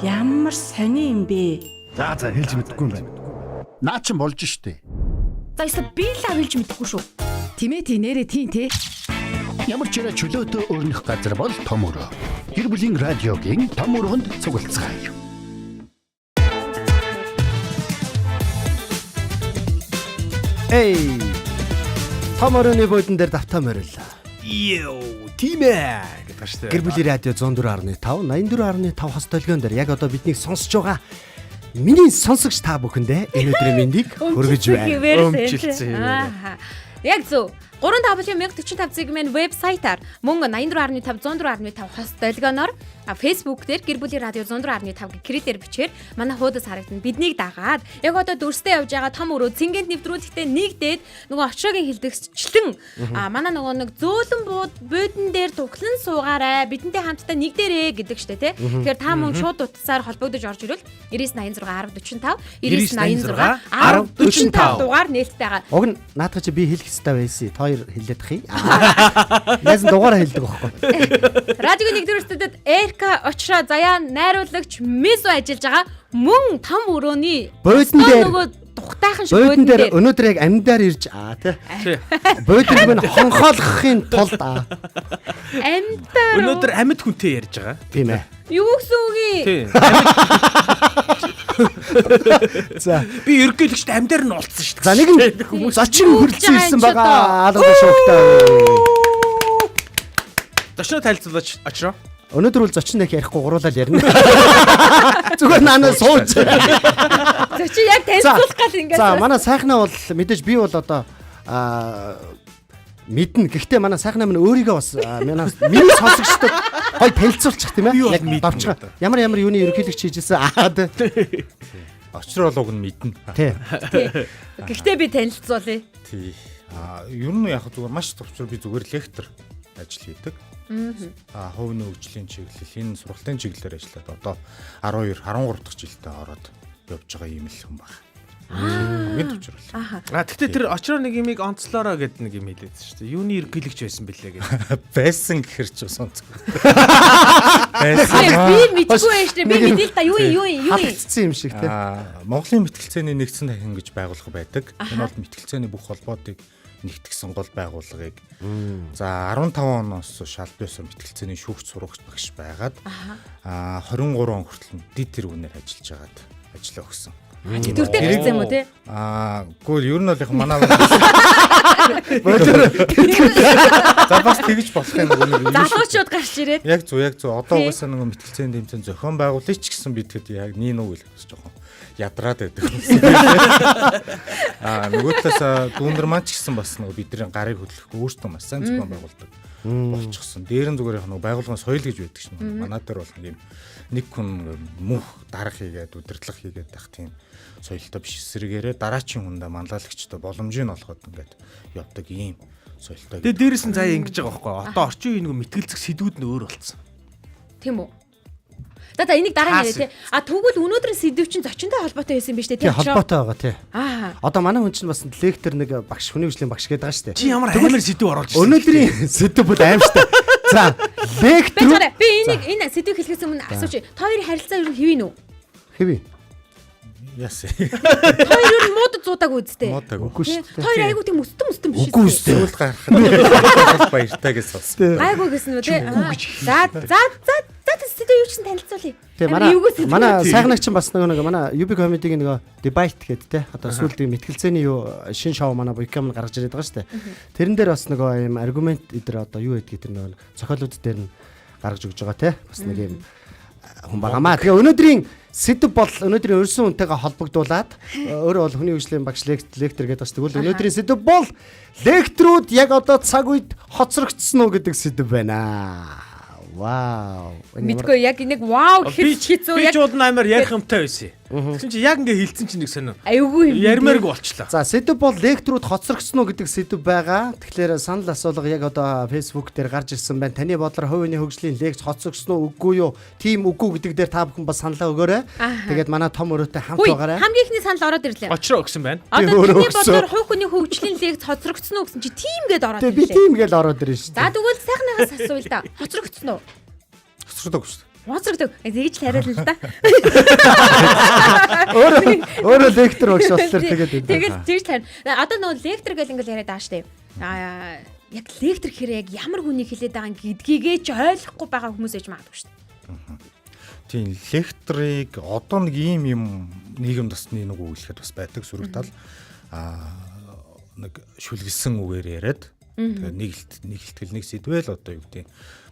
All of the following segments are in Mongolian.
Ямар сони юм бэ? За хэлж мэдэхгүй юм байна. Наа чин болж штэ. За эсвэл би л авилж мэдэхгүй шүү. Тимээ нэрээ тийм те. Ямар ч чөлөөтэй өрнөх газар бол том өрөө. Гэр бүлийн радиогийн том өрөөнд цуглацгаая. Эй. Том өрөөний буудан дээр давтаа морил. Йоо, тийм ээ гэдэг шүү дээ. Гэр бүлийн радио 104.5, 84.5 хос толгойн дээр яг одоо биднийг сонсож байгаа миний сонсогч та бүхэндээ энэ өдрийн мэндийг хүргэж байна. Өмчлцээ. Яг зөв. 355 зэгмэн вебсайтаар мөн 84.5 104.5 хос долгионоор Facebook дээр гэр бүлийн радио 104.5 гэрээр бичээр манай хуудас харагдана. Биднийг дагаад яг одоо дүрстэй явж байгаа том өрөө цэнгэнт нэвтрүүлэгтээ нэгдээд нөгөө очрогийн хилдэгчлэн манай нөгөө нэг зөөлөн буудан дээр туглан суугаарай. Бидэнтэй хамтдаа нэгдэрээ гэдэг штэ тий. Тэгэхээр та мөн шууд утсаар холбогдож орж ирвэл 9986 1045 9986 1045 дугаар нээлттэй байгаа. Уг нь наадах чи би хэлэх хэрэгтэй байсан. Та хоёр хэлээд ахъя. Яасан дугаараа хэлдэг байхгүй. Радиогийн нэгдүгээр студид Эрка очроо заяа найруулагч Мисо ажиллаж байгаа мөн том өрөөний буудан дээр нөгөө тухтайхан шиг буудан дээр өнөөдөр яг амьдаар ирж тий. Буудан мань хонхоолохын тулд амьдаар Өнөөдөр амьд хүнтэй ярьж байгаа. тийм ээ. юу гэсэн үг юм? Тийм. За Би ерөнхийлөгчд амьдаар нь олцсон шүү дээ. за нэг нь зочин хүрэлцэн ирсэн байгаа. Алга шугтай. Зочноо танилцуулж очроо. Өнөөдөр бол зочин их ярихгүй гуруулаад ярина. Зүгээр наанаа сууж. Зочин яг танилцуулах гал ингээд. За манай сайхнаа бол мэдээж би бол одоо мэднэ. Гэхдээ манай сайхнаа минь өөрийгөө бас миний сонсогчдод гой танилцуулчих тийм ээ. Яг давчгаа. Ямар юуны ерөнхийлөгч хийжсэн. Очрол уг нь мэднэ. Тий. Гэхдээ би танилцуулъя. Тий. Ер нь яг зүгээр маш товчроо би зүгээр лектор ажил хийдэг. Хувийн хөгжлийн чиглэл энэ сургалтын чиглэлээр ажиллаад одоо 12 13 дахь жилдээ ороод явж байгаа юм л хүн байна. Хамгийн товчрол. Тэгтээ тэр очроо нэг юмыг онцлоороо гэдэг нэг юм хэлээдсэн шүү дээ. Юуны ерөнхийлөгч байсан бэлээ гэдэг. Байсан гэхэр ч сонцгоо. Би мэдгүй байж тээ. Би мэдээ л та юу Хатцсан юм шиг тий. Монголын мэтгэлцээний нэгдсэн дахин гэж байгууллага байдаг. Энэ бол мэтгэлцээний бүх холбоотыг нэгтгэсэн гол байгууллагыг за 15 оноос шалт байсан мэтгэлцээний шүүгч сурагч багш байгаад 23 он хүртэл дид тэргүүнээр ажиллаж байгаад ажиллаа өгсөн. Төвтэй гэсэн юм уу те? Гүйл ер нь бол яг манай за бас тэгж болох юм уу? Залуучууд гарч ирээд. Яг зөв. Одоо угаасаа нэг мэтгэлцээний тэмцээн зохион байгуулалт ч гэсэн бид тэгэхэд яг нин үү л жоохон ядраад байдаг. Нөгөө талаас дүүнэр маань ч гэсэн бас нөгөө бидний гарыг хөдлөхгүй өөртөө маш сайн зохион байгуулдаг болчихсон. Дээр нь зүгээр яг нөгөө байгууллагын соёл гэж байдаг шин. Манай дээр бол нэг хүн мөнх дарах хийгээд удирдлага хийгээд байх тийм соёлтой биш эсрэгээрээ дараачийн хүндээ манлайлагчтай боломжийг олгоод ингээд явдаг ийм соёлтой. Тэгээ дээрээс нь заяа ингэж байгаа байхгүй. Одоо орчин үеийн нөгөө мэтгэлцэх сэдвүүд нь өөр болсон. Тийм үү? За энийг дараа нэрээ тий. Тэгвэл өнөөдрийн сэдв чинь зочинтой холбоотой байсан юм биш үү тий? Холбоотой байгаа тий. Одоо манай хүн чинь бас лектор нэг багш хүний хөгжлийн багш гэдэг байгаа шүү дээ. Чи ямар амар сэдв оруулж ирсэн. Өнөөдрийн сэдв бол аимштай. За лектор би энэ сэдв хэлэхээс өмнө асууч. Та хоёрын харилцаа юу хэвэн үү? Хэвээ. Яс. Та хоёр юу мод зуудаг үсттэй. Үгүй шүү дээ. Та хоёр айгуу тийм өстөм биш үү? Үгүй шүү дээ. Сүүл гарах баяртай гэж сонссон. Айгуу гэсэн үү тий? За сэдв юу ч танилцуулъя. Тэгээ манай сайхнагч бас нэг манай UB comedy-гийн нэг debate гэдэг те. Одоо сүүлдээ мэтгэлцээний шин шоу манай Boycam гаргаж ирээд байгаа шүү дээ. Тэрэн дээр бас нөгөө юм аргумент эдэр одоо юу гэдгийг тэр нөгөө зохиолууд дээр нь гаргаж өгж байгаа те. Бас нэг юм хүн байгаамаа. Тэгээ өнөөдрийн сэдв бол өнөөдрийн өрсөн үнтэйгээ холбогдуулаад өөрөө бол хүний хөгжлийн багш лектор гэдэг бас тэгвэл өнөөдрийн сэдв бол лекторууд яг одоо цаг үед хоцрогдсон уу гэдэг сэдв байна. Вау. Мэдгүй яг нэг вау хэцүү яг би ч удаа амар ярих юмтай байсан. Тэгсэн чи яг ингээ хилцэн чи нэг сонио. Айгүй юм. Ярмааргүй болчлаа. За сэдв бол лекторууд хоцрогдсон уу гэдэг сэдв байгаа. Тэгэхээр санал асуулга яг одоо Facebook дээр гарч ирсэн байна. Таны бодлоор хувийн хөгжлийн лекц хоцрогдсон уу үгүй юу? Тим үгүй гэдэг дээр та бүхэн бас саналаа өгөөрэй. Тэгээд манай том өрөөтэй хамт байгаарай. Хамгийн ихний санал ороод ирлээ. Очроо өгсөн байна. Одоо таны бодлоор хувийн хөгжлийн лекц хоцрогдсон уу гэсэн чи тим гээд ороод ирлээ. Би тим гээд ороод ирнэ шүү дээ. За тэгвэл сайхнаас асууя л да. Хоцрогдсон уу? Хоцрогдоогүй шүү дээ. Уусрагдаг. Тэгж л хариулна л да. Өөрөө лектор багш болохоор тэгээд Тэгэл тэгж л харин. Одоо нөгөө лектор гэл ингээл яриад байгаа штэ. Яг лектор гэхээр яг ямар хүнийг хэлээд байгаа гэдгийгээ ч ойлгохгүй байгаа хүмүүс ээж магадгүй штэ. Тийм лекторыг одоо нэг ийм нийгэм тосны нэг үгэлэхэд бас байдаг сүрэгтал нэг шүлгэлсэн үгээр яриад тэгээд нэг ихтгэл нэг сэдвэл одоо юу гэдэг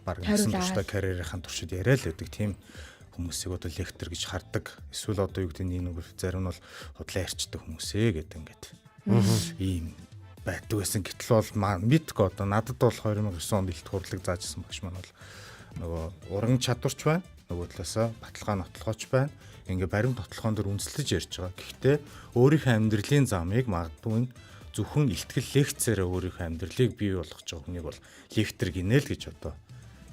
баг насан туршдаа карьерийнхаа туршид яриа л байдаг тийм хүмүүсийг одоо лектор гэж хардаг. Эсвэл одоо юу гэдэг нэг зарим нь бол худлаа ярьцдаг хүмүүсээ гэдэг ингээд ийм байдаг байсан. Гэтэл бол мэдгүй одоо надад бол 2009 онд илт хурлаг заажсан багш маань бол нөгөө уран чадварч байна. Нөгөө талаасаа баталгаа нотлохооч байна. Ингээ баримт нотлохоон дөр үндэслэж ярьж байгаа. Гэхдээ өөрийнхөө амьдралын замыг магадгүй зөвхөн илтгэл лекцээрээ өөрийнхөө амьдралыг бий болгож байгаа хүнийг бол лектор гинэ л гэж одоо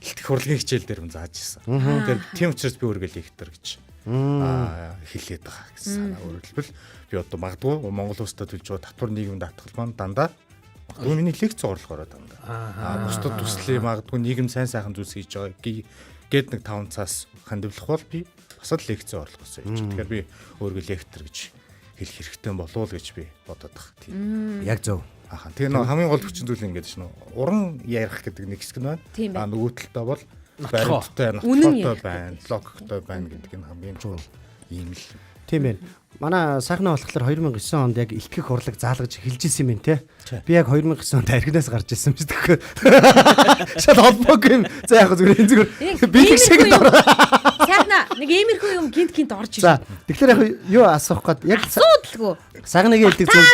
илтгэх урлагийн хичээл дээр нь зааж ирсэн. Тэгэхээр тийм учраас би өөрийгөө лектор гэж хэлээд байгаа гэсэн санаа. Өөрөөр хэлбэл би одоо магадгүй Монгол улсад төлж байгаа татвар нийгэмд татгал маань дандаа магадгүй миний лекц орлогоороо дандаа. Бусдад төслийн магадгүй нийгэм сайн сайхан зүйлс хийж байгаа гээд нэг 5 цаас хандивлах бол би бас л лекц орлогоосоо хийж. Тэгэхээр би өөрийгөө лектор гэж хэлэх хэрэгтэй болов уу гэж би бодоод байгаа. Тийм. яг зөв. Тэгээ нэг хамгийн гол хүчин зүйл ингээд шнэ. Уран ярих гэдэг нэг хэсэг нь байна. Нөгөө талдаа бол баримттай, нотлохтой байна, логиктой байна гэдэг нь хамгийн чухал юм л. Тийм байна. Манай сайхнаа болохоор 2009 онд яг илтгэх урлаг заалгаж эхэлж исэн юм те. Би яг 2009 онд архинаас гарч ирсэн биз дээ. Шал холбоогүй юм. За яг зүгээр би их шиг дор. Сайхнаа нэг иймэрхүү юм гинт орж ирсэн. За тэгэхээр яг юу асуух гээд яг асуудалгүй. Сайхнагийн хэлдэг зүйл.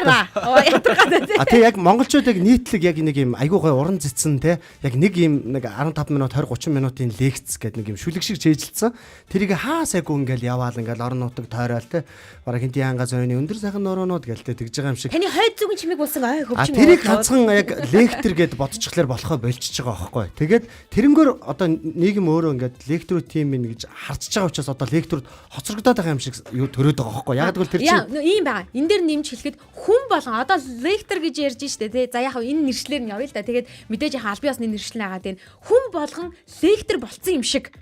Ядаргаад. Яг монголчуудыг нийтлэг яг нэг юм айгуу гой уран цэцэн те. Яг нэг юм нэг 15 минут 20 30 минутын лекц гэдэг нэг юм шүлэг шиг чэйжилсэн. Тэрийг хаасайгүй ингээл яваал ингээл орон нутаг тойрол те. Бараг хинти янга зооны өндөр сайхан нуруунууд гэлтэй тэгж байгаа юм шиг. Таны хойд зүгэн чимиг болсон хөвчин. Тэрийг ганцхан яг лектор гэд бодчихлоор болохоо болчихж байгаа байхгүй. Тэгээд тэрнгөр одоо нийгэм өөрөө ингээд лекторуу тим минь гэж харж байгаа учраас одоо лекторууд хоцрогдоод байгаа юм шиг юу төрөөд байгаа байхгүй. Яг гэвэл тэр чинь ийм байгаа. Энэ дээр нэмж хэлэхэд хүн болгон одоо лектор гэж ярьж штэ тий. За яг энэ нэршлэр нь явъя л да. Тэгээд мэдээж яхаа албан ёсны нэршил нагаад байна. Хүн болгон лектор болцсон юм шиг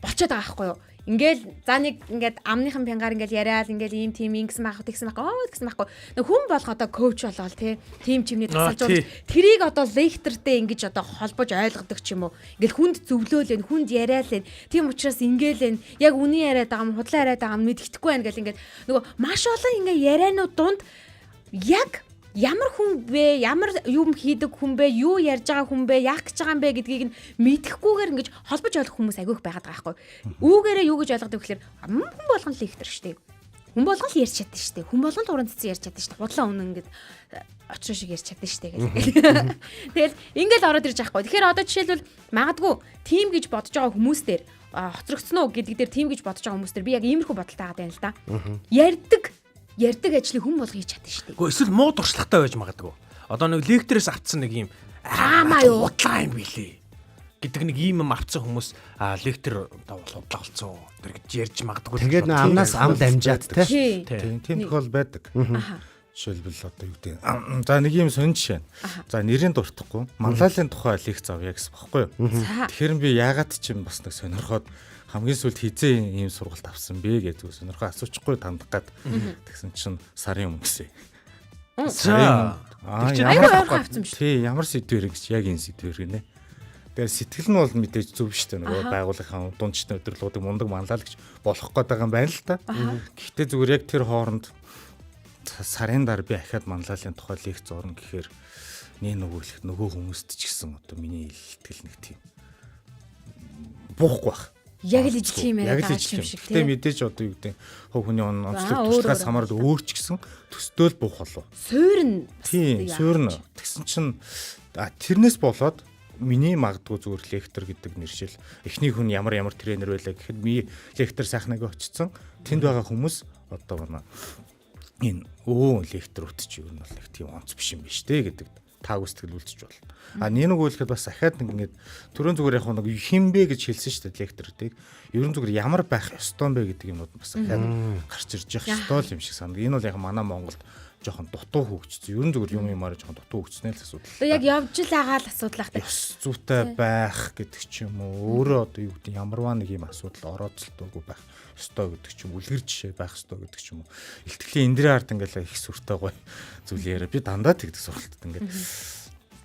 болчиход байгаа байхгүй юу? Ингээл за нэг ингээд амныхан пянгаар ингээд яриад ингээд ийм тим ингэсэн байх тэгсэн байхгүй. Нэг хүн болох одоо коуч болоод тийм чимний тасалжуулж тэрийг одоо лектортэй ингэж одоо холбож ойлгодог ч юм уу. Ингээл хүнд зөвлөөлэн, хүнд яриалэн. Тийм учраас ингээл яг үний яриад байгаа юм, худлаа яриад байгаа юм мэддэхгүй байх ингээл ингээд нөгөө маш олон ингээд ярианууд дунд яг ямар хүн бэ, ямар юм хийдэг хүн бэ, юу ярьж байгаа хүн бэ, яах гэж байгаа юм бэ гэдгийг нь мэдэхгүйгээр ингэж холбож ойлгох хүмүүс агиох байгаад байгаа байхгүй. Үүгээрээ юу гэж ойлгодог гэхээр хүн болгон лектор штеп. Хүн болгон л ярьж чаддаг штеп. Хүн болгон л уран цэцэн ярьж чаддаг штеп. Худлаа үнэн ингэж очроо шиг ярьж чаддаг штеп гэх. Тэгэл ингээл ороод ирж байхгүй. Тэгэхээр одоо жишээлбэл магадгүй тим гэж бодож байгаа хүмүүс дээр хоцрогдсон уу гэдэг дээр тим гэж бодож байгаа хүмүүс дээр би яг иймэрхүү бодолтой байгаа юм л да. Ярддаг ажлыг хүн болго хийж чаддаг шүү дээ. Гэхдээ эсвэл муу туршлагатай байж магадгүй. Одоо нэг лекторээс авцсан нэг юм юу удлаа юм билээ гэдэг нэг ийм юм авцсан хүмүүс лектор одоо удлаа болсон. Тэр гэж ярьж магадгүй. Тэгээд нэг амнаас ам дамжаад те. Тийм тохиол байдаг. Жишээлбэл одоо юу гэдэг. За нэг юм сонь жишээ. За нэрийн дуртахгүй. Манлайлалын тухай лекц авъя гэсэн багхгүй юу? Тэгэхээр би яагаад ч юм бас нэг сонирхоод хамгийн сүүлд хизээ ийм сургалт авсан бэ гэдэг сонирхоо асуучихгүй тандах гад тэгсэн чинь сарын өмнө гэсэн. Ямар сэдвэр гэж яг энэ сэдвэр гинэ. Тэгээ сэтгэл нь бол мэдээж зөв шүү дээ. Нөгөө байгууллагын дундчны өдөрлгүүдийг мундаг манлал гэж болох гээд байгаа юм байна л та. Гэхдээ зүгээр яг тэр хооронд сарын дараа би ахаад манлайлалын тухай лекц орно гэхээр нөгөө хүмүүст ч гэсэн одоо миний итгэл нэг тийм буухгүй байх. Яг л ижил юм яриад байгаа юм шиг тийм. Мэдээж одоо юу гэдэг хөв хүний онцлог туслахаас хамаарал өөр ч гэсэн төсtöөл буух болов. Суурн. Тийм, суурн. Тэгсэн чинь тэрнээс болоод миний магадгүй зүгээр лектор гэдэг нэршил эхний хүн ямар тренер байлаа гэхэд би лектор сайхнаг очсон. Тэнд байгаа хүмүүс одоо манай энэ лектор утч юу нь бол нэг тийм онц биш юм биш те гэдэг тааг үстгэл үлдчих болно. Нэг үйлхэд бас ахаад нэг ингэж түрүүн зүгээр яг нэг хинбэ гэж хэлсэн шүү дээ лекторуудыг. Ерөн зүгээр ямар байх ёстой юм бэ гэдэг юмуд бас ахаад гарч ирж явах ёстой юм шиг санаг. Энэ бол яг манай Монголд жоохон дутуу хөгжсөн. Ер нь зүгээр юмар жоохон дутуу хөгжснээ л асуудал. Одоо яг явж л байгаа л асуудал ахтай. Ёс зүйтэй байх гэдэг ч юм уу. Өөрөө одоо юу гэдэг ямарваа нэг юм асуудал орооцолтойгоо байх ёстой гэдэг ч юм уу. Үлгэр жишээ байх ёстой гэдэг ч юм уу. Илтгэлийн эндрийн ард ингээл их сүртэй гоё зүйл яриа. Би дандаа тэгдэг сургалтад ингээд.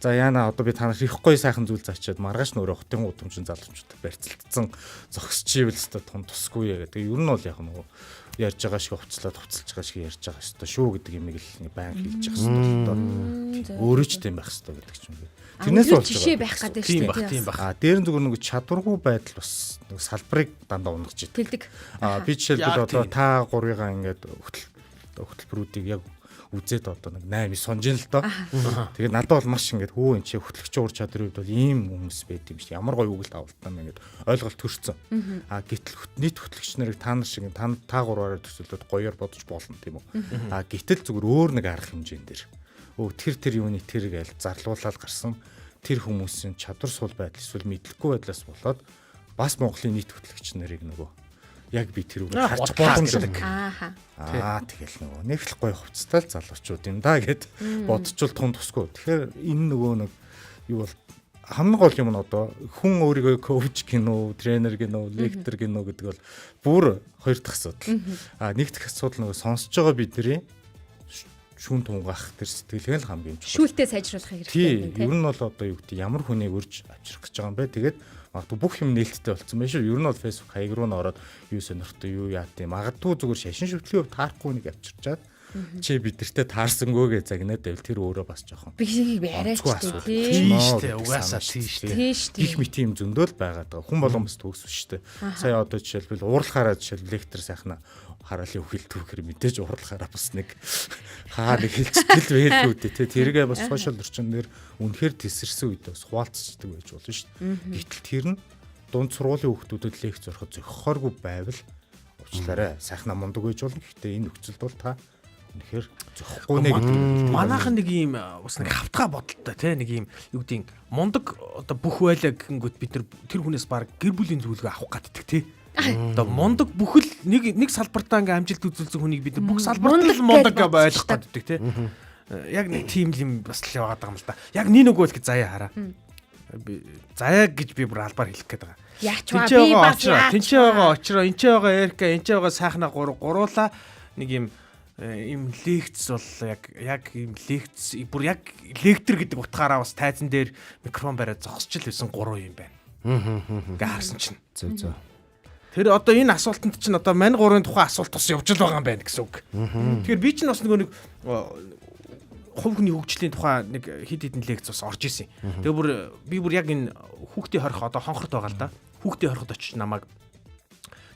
За яана одоо би танаас их гоё сайхан зүйл заачаад маргааш нөрөө хотын удамжин залуучуудад барьцалдсан зогсчихийвэл өстой том тусгүй яа гэдэг. Ер нь бол яг нөгөө ярьж байгаа шиг хувцлаад хувцалж байгаа шиг ярьж байгаа ёстой шүү гэдэг юмыг л баян хэлж явах ёстой. Өөрөө ч тийм байх ёстой гэдэг ч юм бэ. Тэрнээс болж жишээ байх гэдэг шүү дээ. Тийм баг. Дээр нь зүгээр нэг чадваргүй байдал бас нэг салбарыг дандаа унгаж идэг. Тэлдэг. Би жишээлбэл одоо та гурвыгаа ингээд хөтөлбөрүүдийг яг үзээд одоо нэг 8 сонжин л доо. Тэгээд надад бол маш ингээд хөө энэ чи хөтлөгч уур чадрын үед бол ийм хүмүүс байд юм шиг ямар гоё үгэл тавалтаа ингээд ойлголт төрсөн. Гэтэл нийт хөтлөгч нарыг та нар шиг та гурваараа төсөөлөд гоёор бодож болно тийм үү. Гэтэл зүгээр өөр нэг арга хэмжээнд дэр. Тэр юуны тэр гээл зарлуулаад гарсан тэр хүмүүсийн чадвар сул байдал эсвэл мэдлэггүй байдлаас болоод бас Монголын нийт хөтлөгч нарыг нөгөө яг би тэр үгээр харж боломжтой. Тэгэл нөгөө нэг л гоё хувцтай л залуучууд юм да гэд бодчихвол тун тусгүй. Тэгэхээр энэ нөгөө нэг юу бол хамгийн гол юм нь одоо хүн өөрийгөө коуч гинөө, тренер гинөө, лектор гинөө гэдэг бол бүр хоёр дахь асуудал. Нэг дахь асуудал нөгөө сонсож байгаа бидний шүүн тунгаах тэр сэтгэлгээ л хамгийн чухал. Шүүлтээ сайжруулах хэрэгтэй. Тийм. Ер нь бол одоо юу гэдэг ямар хүнийг урьж авчрах гэж байгаа юм бэ? Тэгээд магадгүй бүх юм нээлттэй болсон байх шүү. Ер нь бол Facebook хаяг руу н ороод юу сонирхтой юу яа тийм. Магадгүй зүгээр шашин шүтлгийн хувьд таарахгүй нэг авчирчаад чи бидэртээ таарсангүй гэж загнаад байвал тэр өөрөө бас жоохон. Бихийг яриач тийм шүү дээ. Угаасаа тийм шүү дээ. Их мэт юм зөндөөл байгаад байгаа. Хүн болгон бас төгсв шүү дээ. Сая одоо жишээлбэл уурлахаараа жишээлбэл лектор сайхна хараалын үхэл түүхээр мэдээж уурлахаараа бас нэг хаа нэг хэлцэл байлгүй дээ. Тэргээ бас сошиал орчинд нэр үнэхээр тесэрсэн үед бас хуваалцдаг байж болно шүү дээ. Гэтэл тэр нь дунд сургуулийн хүүхдүүдэд лекц зороход зохихооргүй байвал уучлаарай. Сайхна мундаг байж болно. Гэхдээ энэ нөхцөлд бол та үнэхээр зохихгүй нэ гэдэг. Манайхан нэг ийм бас нэг хавтгай бодолтой те нэг ийм юу гэдэг мундаг одоо бүх байлаа гэнгүүт бид тэр хүнээс баг гэр бүлийн зөвлөгөө авах гаддаг те. Одоо мундаг бүхэл нэг салбартаа ингээм амжилт үзүүлсэн хүнийг бид бүх салбарт л мундаг гэж ойлгох гаддаг те. Яг нэг тийм юм бас л яваад байгаа юм л да. Яг нэг нөгөө л заяа хараа. Заяа гэж би бүр албаар хэлэх гээд байгаа. Яачваа би бас тэнцээ байгаа очроо энчээ байгаа Эрика энчээ байгаа сайхна гуруула нэг юм лекц бол яг юм лекц бүр яг лектор гэдэг утгаараа бас тайзан дээр микрофон бариад зогсч л байсан 3 юм байна. Ингээ харсан чинь. Зөө. Тэр одоо энэ асуултанд чинь одоо мань 3-ын тухайн асуулт бас явж л байгаа юм байна гэсэн үг. Тэгэхээр би чинь бас нэг хувь хүний хөгжлийн тухай нэг хэд хэдэн лекц бас орж исэн. Тэгээ би бүр яг энэ хүүхдээ хорих одоо хонхорт байгаа л да. Хүүхдээ хориход очиж намайг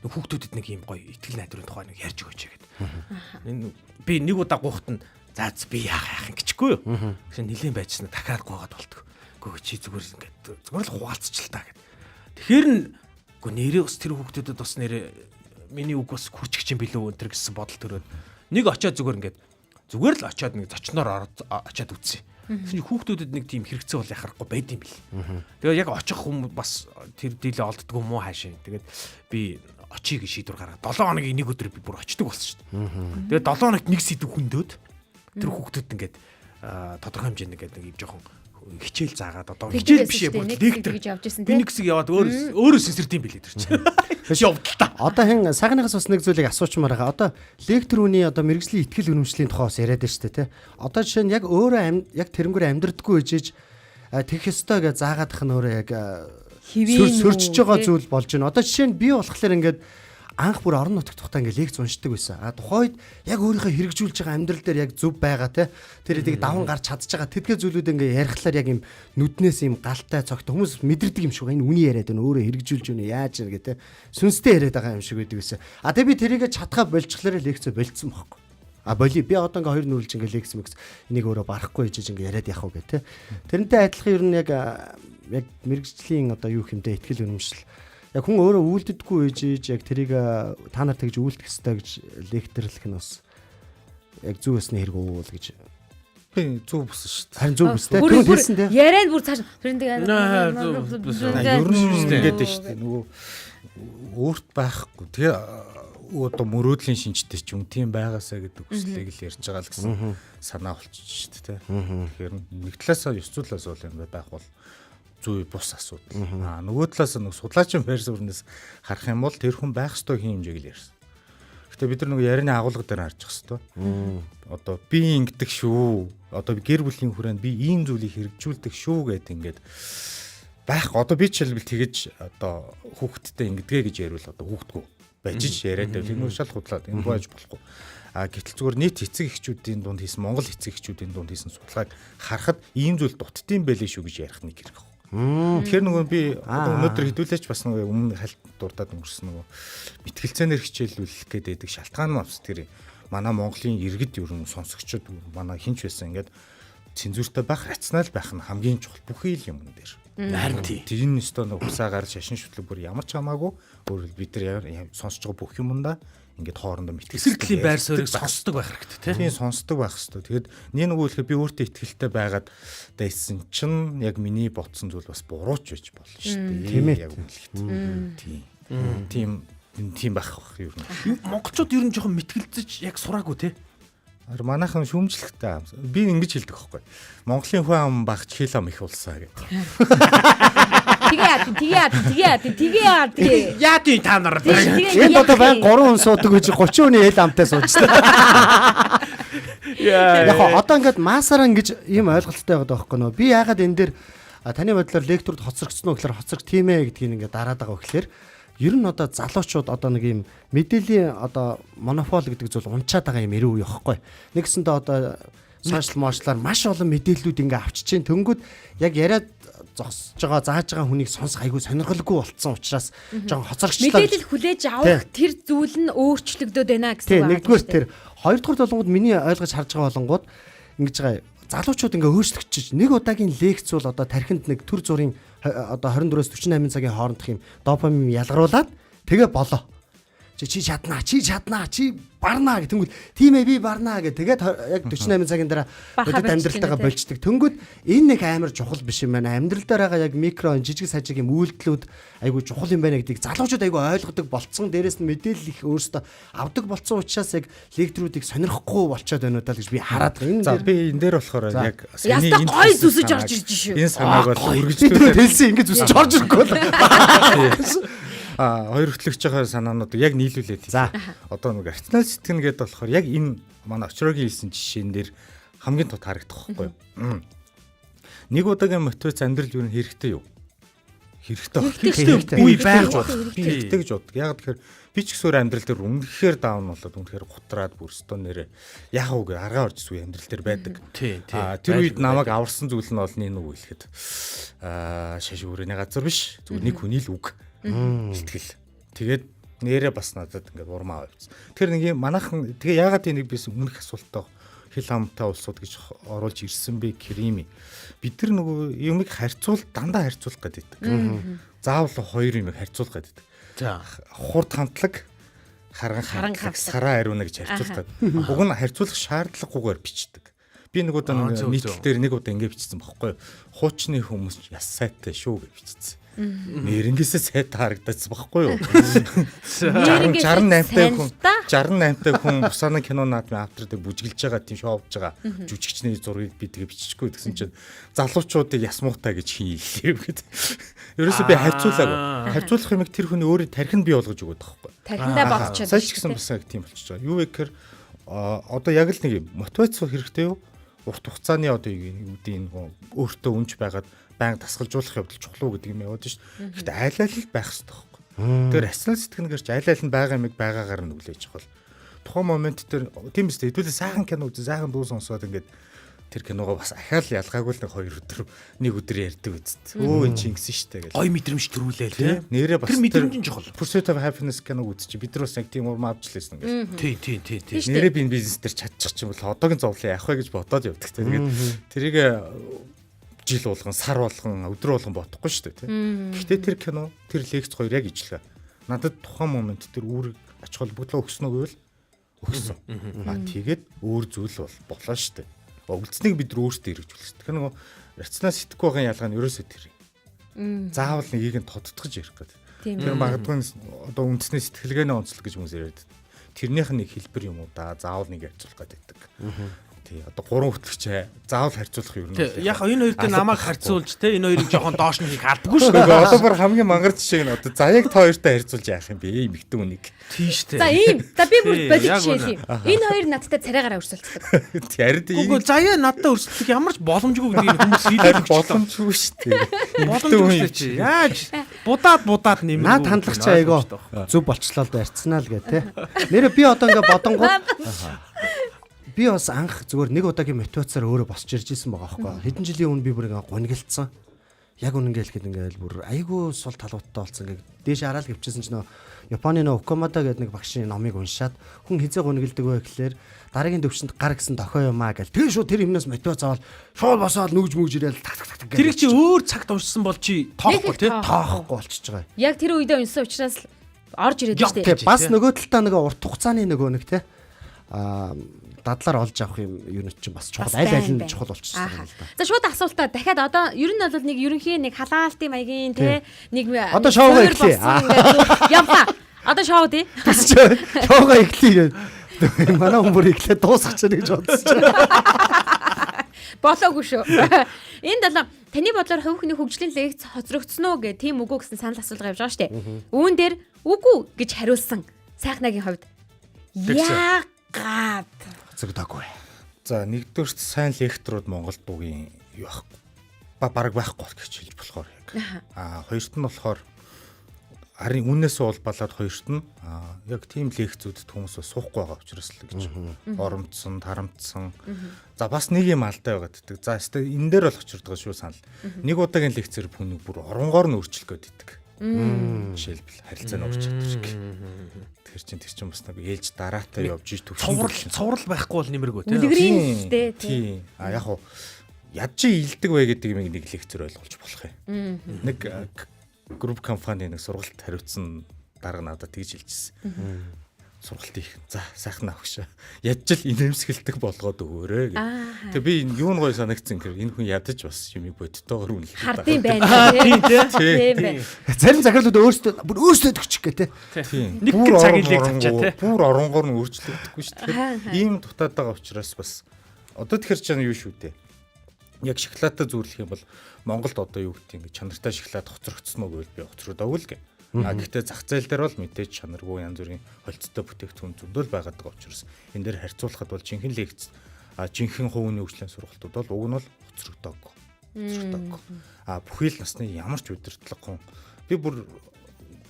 хүүхдүүдэд нэг юм гоё итгэл найдварын тухай нэг ярьж өгөөч гэдэг. Би нэг удаа гуйхад нь за би яах юм гэчихгүй юу. Гэсэн нилээн байжснаа дахиад гуйгаад болтгоо. Гөө чи зүгээр л хуваалцчихл та гэд. Тэгэхээр гоо нэрээ ус тэр хүүхдүүдэд бас нэрээ миний үг бас хүрчих юм билүү өнтер гэсэн бодол төрөөд нэг очиод зүгээр л очиод нэг зочноор очиод үтсэн. Тэгсэн хүүхдүүдэд нэг тийм хэрэгцээ бол яхахгүй байд юм бил. Тэгээ яг очих хүмүүс бас тэр дийлээ олддгоо муу хаашаа. Тэгээд би очиг шийдвэр гаргаад 7 хоногийн нэг өдөр би бүр очдөг болсон шүү дээ. Тэгээд 7 хоногт нэг сэдв хүндөөд тэр хүүхдүүд ингээд тодорхой хэмжээнд ингээд нэг юм жоохон хичээл заагаад одоо хичээл бишээ бүр лектор гэж явж ирсэн тийм. Би нэг хэсэг яваад өөрөө сэнсэрдэм билээ тэр чинь. Явдал та. Одоо хэн сайхнаас бас нэг зүйлийг асуучмаар байгаа. Одоо лектор үний одоо мэрэгжлийн ихтгэл үнэмшлийн тухай бас яриад байна шүү дээ, тэ. Одоо жишээ нь яг өөрөө яг тэрнгүүр амьдрдаггүй ээжиж тэгэх ёстой гэж заагаадах нь өөрөө яг сөрчиж байгаа зүйл болж байна. Одоо жишээ нь би болохоор ингээд анх бүр орон нутгад тухтаа ингээ лекц уншдаг байсан. Тухайд яг өөрийнхөө хэрэгжүүлж байгаа амьдрал дээр яг зөв байгаа те. Тэр эдийг даван гарч чадж байгаа тэдгээр зүйлүүд ингээ ярихлаар яг юм нүднээс юм галтай цогтой хүмүүс мэдэрдэг юм шиг. Энэ үний яриад байна. Өөрөө хэрэгжүүлж байна. Яаж ингэ те. Сүнстэй яриад байгаа юм шиг байдаг байсан. Тэгээ би тэрийгэ чадхаа болчихлоор лекцээ болцсон байхгүй. Боли би одоо ингээ хоёр нүрэлж ингээ лекц мэгс энийг өөрөө барахгүй хийж ингээ яриад явах уу гэ те. Тэрнтэй адилхан ер нь яг мэрэгжлийн одоо юу хэмтэй ихтгэл үнэмшил яг хүн өөрөө үйлддэггүй ээжиж яг тэрийг та нар тэгж үйлдэх ёстой гэж лекторлох нь бас яг зүг өсний хэрэг уу л гэж би зүг бүсэн шүү дээ. Харин зүг бүстэй. Тэр хэлсэн дээ. Яриад бүр цааш тэр ер нь ингэж дээ шүү дээ. Нөгөө өөрт байхгүй. Тэгээ одоо мөрөөдлийн шинжтэй ч юм тийм байгаасаа гэдэг хүслийг л ярьж байгаа л гэсэн санаа болчих шүү дээ. Тэгэхээр нэг талаасаа ёс зүйн асуудал юм байх бол зүй бус асуудал. Нөгөө талаас нэг судлаачийн персонээс харах юм бол тэр хүн байх ёстой хэмжээг л ярьсан. Гэтэ бид нар нөгөө ярианы агуулга дээр харж байгаа хэвээр. Одоо би ингэдэг шүү. Одоо гэр бүлийн хүрээнд би ийм зүйлийг хэрэгжүүлдэг шүү гэдэг ингээд байх. Одоо би ч хэлбэл тэгэж одоо хүүхдтэй ингэдгээ гэж ярил одоо хүүхдгүү байж яриад байв. Энэ шал худлаад энэ байж болохгүй. Гэтэл зүгээр нийт эцэг эхчүүдийн дунд хийсэн Монгол эцэг эхчүүдийн дунд хийсэн судалгааг харахад ийм зүйл дутдсан байлээ шүү гэж ярих нэг хэрэг. Тэгэхээр нөгөө би өнөөдөр хэдүүлээч бас нөгөө өмнө хальт дурдаад өнгөрсөн нөгөө мэтгэлцээнээр хичээлүүлэх гэдэг шалтгаан нь авс тэр манай Монголын иргэд ерөн сонсогчдод манай хинч байсан ингээд цензуртай байх, рационал байх нь хамгийн чухал бүхий л юм дээр. Харин тий. Тэр нь өстөө нэг усаагаар шашин шүтлэг бүр ямар ч хамаагүй өөр бид нар сонсож байгаа бүх юмдаа ингээд хоорондоо эсэргүүцлийн байр суурийг сонсдог байх хэрэгтэй тийм сонсдог байх хэрэгтэй. Тэгэхэд нэг үлэхээр би өөртөө ихтгэлтэй байгаад дайсан чинь яг миний ботсон зүйл бас бурууч байж болно шүү дээ. Тийм ээ. Яг үнэлэхэд. Тийм байх ер нь. Монголчууд ер нь жоохон мэтгэлцэж яг сураагүй те. Манайхан шүүмжлэхтэй. Би ингэж хэлдэг байхгүй. Монголын хүн ам багч хэл ам их улсаа гэдэг. Тэгээ Яа тийм та нар. Энд одоо байн 3 хүн суудаг гэж 30 хүний хэл амтай суучдаг. Яг одоо ингээд масараа ингэж ийм ойлголттой байгаад байгаа байхгүй нөө. Би яагаад энэ дээр таны бодлоор лекторд хоцрогдсон уу гэхээр хоцрог тийм ээ гэдгийг ингээд дараад байгаа гэхээр ер нь одоо залуучууд одоо нэг юм мэдээллийн одоо монопол гэдэг зүйл унчаад байгаа юм эрүү явахгүй. Нэгсэндээ одоо сошиал мошлаар маш олон мэдээллүүд ингээ авчиж чинь тэнгүүд яг яриад зогсож байгаа зааж байгаа хүнийг сонсох айгүй сонирхолгүй болцсон учраас жоохон хоцрогчлаа. Мэдээлэл хүлээж авах тэр зүйл нь өөрчлөгдөд байна гэсэн үг. Нэгдүгээр тэр хоёрдугаар болгонд миний ойлгож харж байгаа болонгууд ингэж байгаа залуучууд ингээ өөрчлөгдөж нэг удаагийн лекц бол одоо тархинд нэг төр зургийн одоо 24-с 48 цагийн хоорондох юм допамин ялгаруулад тэгээ болоо. Чи чаднаа, чи барнаа гэх тэнгүүд тийм ээ би барнаа гэх тэгээд яг 48 цагийн дараа өдөрт амьдралтайгаа болждаг. Тэнгүүд энэ нэг амар чухал биш юм байна. Амьдрал дээр байгаа яг микро жижиг сажиг юм үйлдэлүүд айгүй чухал юм байна гэдгийг залуучууд айгүй ойлгодог болцсон. Дээрээс нь мэдээлэл их өөрөөсөө авдаг болцсон учраас яг лекторуудыг сонирхгүй болчиход байна уу даа гэж би хараад байна. За би энэ дээр болохоор яг саний энэ гой зүсэж орж ирж шүү. Энэ санааг бол үргэлжлүүлээд хэлсэн ингэ зүсэж орж ирэхгүй бол хоёр хөтлөгч байгаа санаануудыг яг нийлүүлээд. За одоо нэг рационал сэтгэн гэдэг болохоор яг энэ манай очрогийн хэлсэн жишээн дээр хамгийн тод харагдах байхгүй юу? Нэг удаагийн мотивац амьдрал юу хэрэгтэй юу? Хэрэгтэй. Үгүй байх бол хэрэгтэй гэж боддог. Яг тэгэхээр би ч гэсэн амьдрал дээр үнэхээр даун болоод үнэхээр гутраад бүрстөө нэрээ яг үгүй аргаа орж зүг амьдрал дээр байдаг. Тэр үед намайг аварсан зүйл нь бол нэг үг хэлэхэд шаш өрөөний газар биш. Зүгээр нэг хүний л үг. Сэтгэл. Тэгээд нэрээ бас надад ингээд урмаа авчихсан. Тэр нэг юм манайхан тэгээ яагаад энийг бис өмнөх асуултаа хэл хамтаа улсууд гэж оруулж ирсэн бэ Крими. Бид нар нөгөө юмыг дандаа харьцуулах гэдэг. Заавал хоёр юмыг харьцуулах гэдэг. За хурд хамтлаг харан сараа ариуна гэж харьцуулах. Уг нь харьцуулах шаардлагагүйгээр бичдэг. Би нэг удаа нийтлэл дээр нэг удаа ингэ бичсэн байхгүй юу? Хуучны хүмүүс яс сайтай шүү гэж бичсэн. Нэрнгээсээ сайтай харагдаж байхгүй юу? 68-тай хүн бусааны кино наадмын авторыг бүжгэлж байгаа тийм шоувж байгаа жүжигчний зургийг би тэгээ биччихгүй гэсэн чинь залуучуудыг ясмуутай гэж хийлээ гэдэг. Ерөөсөө би харьцуулаагүй. Харьцуулах юмыг тэр хүний өөрөө тархинд бий болгож өгöd байхгүй. Тархиндаа бодчиход. Сайн ч гэсэн бас яг тийм болчихж байгаа. Юу вэ гэхээр одоо яг л нэг юм мотивац хэрэгтэй юу? Урт хугацааны одоо юу гэдэг энэ өөртөө үнж байгаад байнга тасгалжуулах явдал чухал уу гэдэг юм яваад шүү дээ. Гэхдээ айл айл байх хэрэгтэй байхгүй. Тэр рационал сэтгэнээрч айл айл нь байгаа юмыг байгаагаар нь хүлээж авах. Тухайн момент дээр тийм биз дээ. Хэдүүлээ сайхан кино үзээ, сайхан дуу сонсоод ингээд тэр киногоо бас ахаал ялгаагүй л нэг өдөр ярьдаг үст. Өө эн чинь ингэсэн штэ гэж. Гой мэдрэмж төрүүлээл тий. Нэрээ бас тэр мэдрэмж чухал. Pursuit of Happiness киног үзчих. Бид нар бас яг тийм урмаа авч лээсэн ингээд. Тий. Нэрээ би бизнес дээр чадчих юм бол одоогийн зовлон яах вэ гэж бодоод явдаг. Тэгээд тэрийг жил болгон, сар болгон, өдөр болгон бодохгүй шүү дээ, тийм. Гэхдээ тэр кино, тэр лекц хоёр яг ижлээ. Надад тухайн момент тэр үүрэг ач холбогдлоо өгсөн үү гэвэл өгсөн. Тэгээд өөр зүйл боллоо шүү дээ. Өгөлцнийг бид нар өөрсдөө хэрэгжүүлсэн. Тэгэхээр нөгөө рационал сэтгэхгүй байгаа ялгаа нь ерөөсөө тэр. Заавал нэгийг нь тодтогч ярих гэдэг. Тэр магадгүй одоо үндэсний сэтгэлгээний онцлог гэж хүмүүс яриад. Тэрнийх нь нэг хэлбэр юм уу да заавал нэг харьцуулах гэдэг. Тий одоо 3 хөтлөгч заавал харьцуулах юм уу? Яг энэ хоёр дээр намайг харьцуулж те энэ хоёрыг жоохон доош нь хийх албагүй шүү. Одоо бүр хамгийн мангар жишээ нь одоо заяаг та хоёртай харьцуулж яах юм бэ? Эмэгтэй үнийг. Тийш те. За ийм. За би бүр бодит жишээ юм. Энэ хоёр надтай царайгаараа өрсөлддөг. Тий харин Үгүй заяа надад өрсөлдөх ямар ч боломжгүй гэдгийг хүмүүс хэлээд боломжгүй шүү дээ. боломжгүй чи. Яаж будаад нэмэр. Наад хандлагч айгаа зүв болчлоо л барьцнаа л гэ те. Нэрээ би одоо ингээ бодонгууд би бас анх зүгээр нэг удаагийн мотивацаар өөрөө босч ирж исэн байгаа байхгүй. Хэдэн жилийн өмнө би бүр ингээ гонигдсан. Яг үнэнгээ хэлэхэд ингээл бүр айгүй сул талуудтай болсон ингээ дээш хараал гэвчихсэн чинь Японы Окамада гэдэг нэг багшийн номыг уншаад хүн хизээ гонигддаг вэ гэхлээр дараагийн төвшөнд гар гисэн дохой юмаа гэл. Тэгээ шууд тэр юмнаас мотивац аваад шууд босоод нүгж мүгж ирээл так Тэр чи өөр цагт уншсан бол чи тоохгүй тий. тоохгүй болчихж байгаа. Яг тэр үедээ унсан учраас орж ирээд Яг штэ. Тэгээ бас нөгөө талдаа нөгөө урт хугацааны нөгөө нэг те дадлаар олж авах юм юу чинь бас чухал аль аль нь чухал болчихсон юм л да. За шууд асуултаа дахиад одоо ер нь бол нэг ерөнхийн нэг халаалтын маягийн те нэг Одоо шоугаа эхлэе. Яваа. Одоо шоу тий. Шоугаа эхлэе гэдэг. Манай хүмүүс эхлээд дуусгачих гэж бодсон. Болоогүй шүү. Энэ долоо таны бодлоор хувь хүний хөгжлийн лекц хоцрогдсон уу гэх тийм үгүй гэсэн санал асуулга явж байгаа штэ. Үүн дээр үгүй гэж хариулсан сайхнагийн хувьд яагаад Зэгдээгүй. За нэгдүгээрт сайн лекторууд Монголд үгийн юу ах бараг байхгүй гэж хэлж болохоор яг. Хоёрт нь болохоор харин үннээс уулбалаад хоёрт нь яг тийм лекцүүдэд хүмүүс суухгүй байгаа учраас л гэж оромцсон, тарамдсан. За бас нэг юм алдаа байгаад гэдэг. За энэ дээр бол очирдгаа шүү санал. Нэг удаагийн лекцээр хүнийг бүр оронгоор нь өөрчлөх гээд идэг. Жишээлбэл харилцааны урч чадвар. Тэр чинь бас нэг ээлж дараатай явж иж төвшин цуврал байхгүй бол нэмэргүй тий. үлгэрийн штэ тий. тий. Яг уу яд чи илдэг вэ гэдэг юм нэг лекцээр ойлгуулж болох юм. Нэг групп компани нэг сургалт хариуцсан дарга надад тэгж хэлчихсэн. Сургалт их. За сайхан авахшаа. Ядчил инээмсэгэлдэг болгоод өгөөрэй гэх. Тэгээ би юу нь гоё санагдсан гэхээр энэ хүн ядаж бас юмыг бодтойгоор үнэлэх. Хардын байна тий. Зарим захирлууд өөрсдөө төгчих гэ те. Нэг цагийн лекц авчаа тий. Бүр оронгоор нь өөрчлөгдөхгүй шүү дээ. Ийм дутаад байгаа учраас бас одоо тэгэхэр чинь юу шүү дээ. Яг шоколадтай зүүрлэх юм бол Монголд одоо юу гэдэг ингэ чанартай шоколад хоцрогдсон уу гэвэл би хоцрогдоогүй л гэ. Гэхдээ зах зээл дээр бол мэдээж чанаргүй янз бүрийн холцтой бүтээгдэхүүн зөндөл байгаад байгаа учраас энэ дээр харьцуулахад бол жинхэнэ лекц жинхэнэ хувийн хөгжлийн сургалтууд бол уг нь бол хоцрогдоогүй. Бүхий л насны ямар ч удирдлаггүй. Би бүр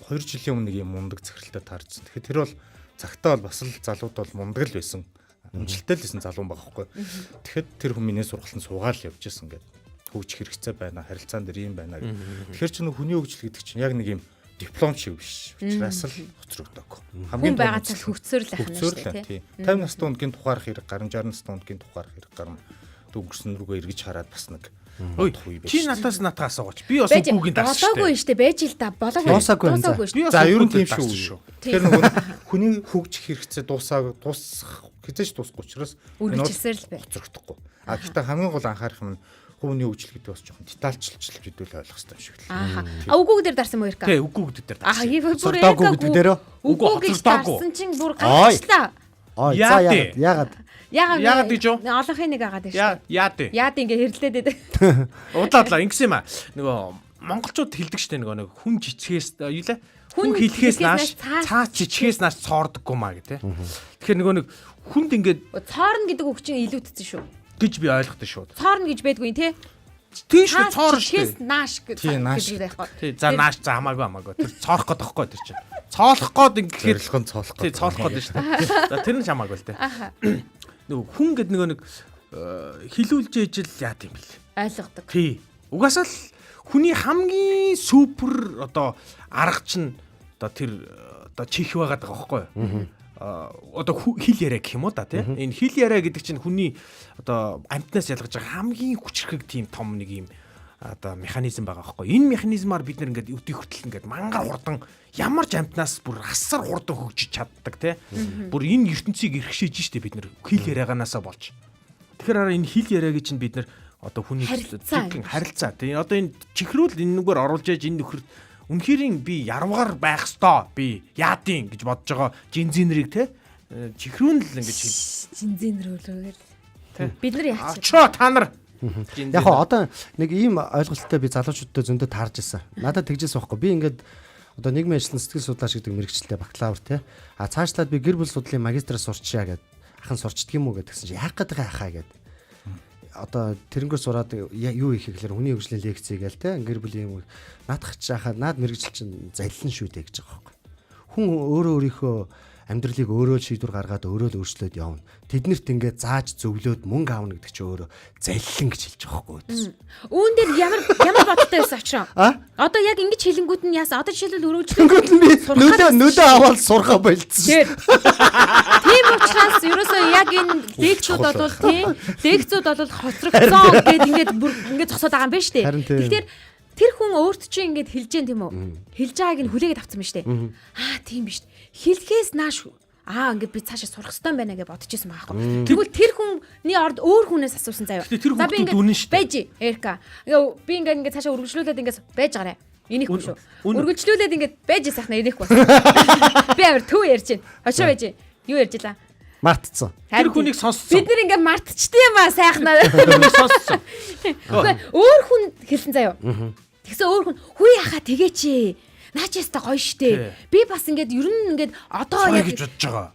2 жилийн өмнө нэг юм мундаг захиралтай таарсан. Тэгэхээр тэр бол цагтаа бол бас л залууд бол мундаг л байсан. Амжилттай л байсан залуу байгаа байхгүй. Тэгэхэд тэр хүн миний сургалтанд суугаад л явж исэн гэдэг. Хөгжих хэрэгцээ байна, харилцаан дээр юм байна. Тэгэхээр ч хүний хөгжил гэдэг чинь яг нэг юм диплом шиг биш. Учраас л хоцрогдоогүй. Хамгийн байгаа цал хөгцөөрл ахна шүү тий. 50 настай хүнгийн тухаарах хэрэг гарна, 60 настай хүнгийн тухаарах хэрэг гарна. Дөнгөрсөн рүүгээ эргэж хараад бас нэг Ой, чи надаас натаа асуугач. Би бас үгүйгийн даас шүү. Болоогүй штэ байж л та. Болоогүй штэ. За ер нь тийм шүү. Тэр нөгөө хүний хөгжих хэрэгцээ дуусах хязгаарч дуусах учраас үргэлжилсээр л бай. Хоцрогдохгүй. Гэхдээ хамгийн гол анхаарах юм нь хувийн хөгжил гэдэг бас жоохон детальчилж хэдүүл ойлгох хэрэгтэй юм шиг л. Үгүүг дээр дарсан муу ирка. Тий, үгүүг дээр дарсан. Бүр гэдэг дээрөө. Үгүү гэж дарсан чинь бүр гайхалтай. За яагаад Яагаад гэж юу? Олонхын нэг агаад шүү. Яад вэ? Яад ингээ хэрлээд байдаг. Удлаадлаа ингэсэн юм аа. Нөгөө монголчууд хэлдэг штэ нөгөө хүн жичгээс юу лээ? Хүн хэлхээс нааш цаа жичгээс нааш цоордоггүй маа гэ тэ. Тэгэхээр нөгөө нэг хүнд ингээд цоорно гэдэг үг чинь илүүдсэн шүү. гэж би ойлгосон шүү. Цоорно гэж байдгүй тий. Тийм шүү цоорно штэ. Нааш гэж байхгүй. Тий за нааш за хамаагүй. Тэр цоорох гээд байхгүй тэр чинь. Цоолох гээд ингээд зорилгон цоолох. Тий цоолох гээд штэ. За тэр нь хамаагүй л тэ. Нөгөө хүн гэдэг нөгөө хилүүлж ижил яат юм бэл. Ойлгодог. Тий. Угаасаа л хүний хамгийн супер одоо арга чинь одоо тэр одоо чих байгаад байгаа байхгүй юу? Одоо хил яриа гэх юм уу да тий. Энэ хил яриа гэдэг чинь хүний одоо амтнаас ялгаж байгаа хамгийн хүчрхэг тийм том нэг юм одоо механизм байгаа байхгүй. Энэ механизмаар бид нэр ингээд өдөө хүртэл ингээд мангар хурдан ямар ч амтнаас бүр асар хурдан хөгжиж чаддаг тий. Бүр энэ ертөнцийг эрхшээж штэ бид нэр хил яриаганаасаа болж. Тэгэхээр энэ хил яриаг чинь бид нэр одоо хүний харилцаа тий. Одоо энэ чихрүүл энэ нүгээр оруулж яаж энэ нөхөр үнэхээр би ярвгаар байх ёстой. Би яадын гэж бодож байгаа жинзинэрийг те чихрүүн л ингэж Жинзэнрүүлгээр. Бид нар яач. очоо та нар. Яг одоо нэг ийм ойлголттой би залуучуудтай зөндөө таарж ирсэн. Надад тэгжээс байхгүй. Би ингээд одоо нийгмийн ажлын сэтгэл судлаач гэдэг мэргэжилтэй бакалавр те. Цаашлаад би гэр бүл судлалын магистраа сурчаа гэд ахын сурчдаг юм уу гэдгсэн чинь яах гэдэг хаа гэд. Одоо тэрнгэр сураад юу их гэхээр хүний хөгжлийн лекцээ гээл те. Гэр бүлийн юм наадах чаахаа наад мэргэжил чинь залилан шүү дээ гэж байгаа байхгүй. Хүн өөрөө өөрийнхөө амьдралыг өөрөө шийдвэр гаргаад өөрөө л өөрчлөөд явна. Тэднэрт ингээд зааж зөвлөөд мөнгө аавна гэдэг чинь өөрөө залилан гэж хэлж байгаа байхгүй. Үүн дээр ямар бодолтой байсан очроо. Одоо яг ингэж хэлэнгүүт нь яасан. Одоо жишээлбэл өргөжлөө. Тэнгүүд нь би нөлөө аваад сургаа болцсон. Тийм учраас ерөөсөө яг энэ лекцүүд бол тийм лекцүүд бол хоцрогдсон гэд ингээд зогсоод байгаа юм байна шүү дээ. Тэгэхээр тэр хүн өөрт чинь ингээд хэлж гэн тийм үү? Хэлж байгааг нь хүлээгээд авсан байна шүү дээ. Тийм биш. Хэлхээс нааш ингээд би цаашаа сурах хэрэгтэй байна гэж бодчихсон байгаа байхгүй. Тэгвэл тэр хүний орд өөр хүнээс асуусан заяа. За би ингээд байж Эрка. Би ингээд цаашаа үргэлжлүүлээд ингээд байж гараа. Энийг шүү. Үргэлжлүүлээд ингээд байж сайхна энийг бас. Би авир төв ярьж байна. Очроо байж. Юу ярьж илаа? Мартцсан. Тэр хүнийг сонссон. Бид нэр ингээд мартчихдээ юм аа сайхна. Сонссон. Өөр хүн хэлсэн заяа. Тэгсэн өөр хүн хүү яхаа тэгээч. Наачаастаа гоё штэ. Би бас ингээд ер нь ингээд одоо яг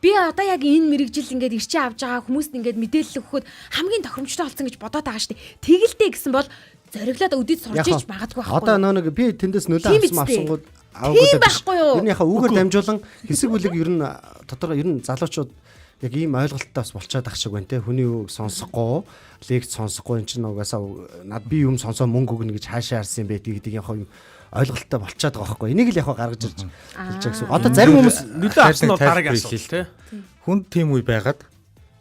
би одоо яг энэ мэрэгжил ингээд ирчээ авч байгаа хүмүүст ингээд мэдээлэл өгөхөд хамгийн тохиромжтой болсон гэж бодоод байгаа штэ. Тэгэлдэй гэсэн бол зориглоод өдөд сурж иж магадгүй байхгүй. Одоо нэг би тэндээс нөлөө авсангууд аваад байхгүй юу? Ер нь яхаа үүгээр дамжуулан хэсэг бүлэг ер нь тодорхой ер нь залуучууд яг ийм ойлголттой бас болчиход ах шиг байна те. Хүний үг сонсохгүй, лекц сонсохгүй эн чинь угаасаа над би юм сонсоо мөнгө өгнө гэж хаашаа харсан юм бэ гэдэг яг юм ойлголттой болчиход байгаа байхгүй. Энийг л яг гаргаж ирж хэлж байгаа гэсэн. Одоо зарим хүмүүс нөлөө авсан нь дараагийн асуулт те. Хүнд тийм үе байгаад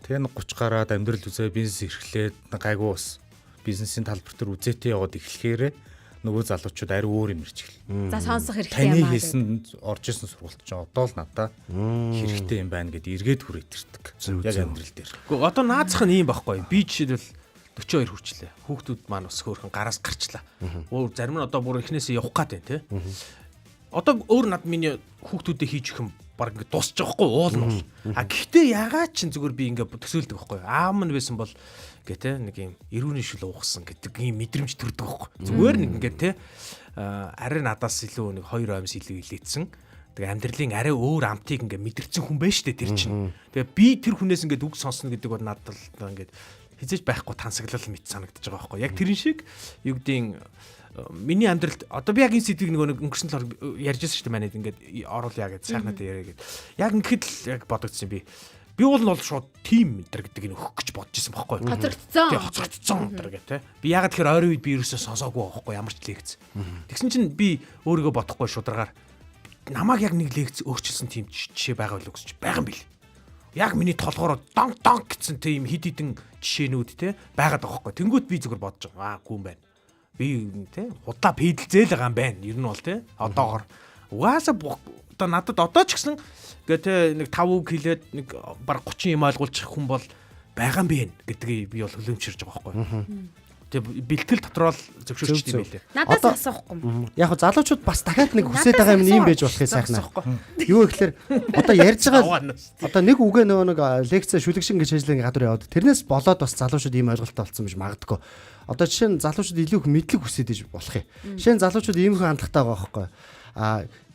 тэгээ 30 гараад амьдрал үзээ бизнес эрхлээд гайгүй бас бизнесийн талбар төр үзээтэй яваад эхлэхээр нөгөө залуучууд ари өөр юм ирж эхэлнэ. За сонсох хэрэгтэй таны юм аа. хийсэн орж исэн сургалт ч одоо л надаа хэрэгтэй юм байна гэд эргээд хүрээд ирдэг. Яг амьдрал дээр. Гэхдээ одоо наацх нь ийм байхгүй. Би жишээлбэл 42 хүрчлээ. Хүүхдүүд маань бас хөөрхөн гараас гарчлаа. Өөр зарим нь одоо бүр эхнээсээ явах гээд байна те. Одоо өөр над миний хүүхдүүдэд хийж өгөх юм баг ингэ дуусчих жоохгүй уул нь бол. Гэхдээ ягаад ч зүгээр би ингэ төсөөлдөг байхгүй. Аав минь байсан бол гэ те нэг юм эрүүний шүл уугсан гэдэг ийм мэдрэмж төрдөг байхгүй. Зүгээр нэг ингэ те арай надаас илүү нэг 2 аймс илүү илээдсэн. Тэгээ амьдралын арай өөр амтыг ингэ мэдэрсэн хүн байж штэ тэр чинь. Тэгээ би тэр хүнээс ингэ үг сонсно гэдэг бол надад ингэ хизээж байхгүй тансаглал мэт санагдаж байгаа байхгүй. Яг тэрэн шиг юу гэдгийг миний амьдралд одоо би яг энэ сэдвийг нэг өнгөрсөн л ярьж байсан шүү дээ манайд ингээд оруулъя гэж сайхнаад яриа гэд. Яг ингээд л яг бодогдсон би. Би бол шууд тим мэтэр гэдэг нь өгөх гэж бодож исэн байхгүй. Хоцрогдсон мэтэр гэх те. Би ягаад тэгэхээр ойрын үед би ерөөсөө сонсоогүй байхгүй ямар ч лекц. Тэгсэн чинь би өөрийгөө бодохгүй шударгаар намайг яг нэг лекц өөрчилсөн тим жишээ байгаа билүү гэж байгаа юм бил. Яг миний толгороо донг гэсэн тийм хид хідэн жишээнүүд те байгаад байгаа байхгүй. Тэнгүүт би зүгээр бодож байгаа. Гүн байна. Би те худаа пэдэлзээл байгаа юм байна. Ер нь бол те одоогор угаасаа одоо надад одоо ч гэсэн гэдэг нэг 5 үг хэлээд нэг баг 30 юм ойлгуулчих хүн бол байгаа юм бэ гэдгийг би бол хөлөмчирж байгаа байхгүй. Тэгээ бэлтгэл дотроо л зөвшөөрчтэй байлээ. Надаас асуухгүй. Яг залуучууд бас дахиад нэг хүсэж байгаа юм байж болохыг сайхнаа. Юу гэхээр одоо ярьж байгаа одоо нэг үгээ нөгөө нэг лекц шүлэгшин гэж ажиллагийн гадуур яваад тэрнээс болоод бас залуучууд ийм ойлголттой болсон байж магадгүй. Одоо жишээ нь залуучууд илүү их мэдлэг хүсэж иж болох юм. Жишээ нь залуучууд ийм их хандлагатай байгаа байхгүй.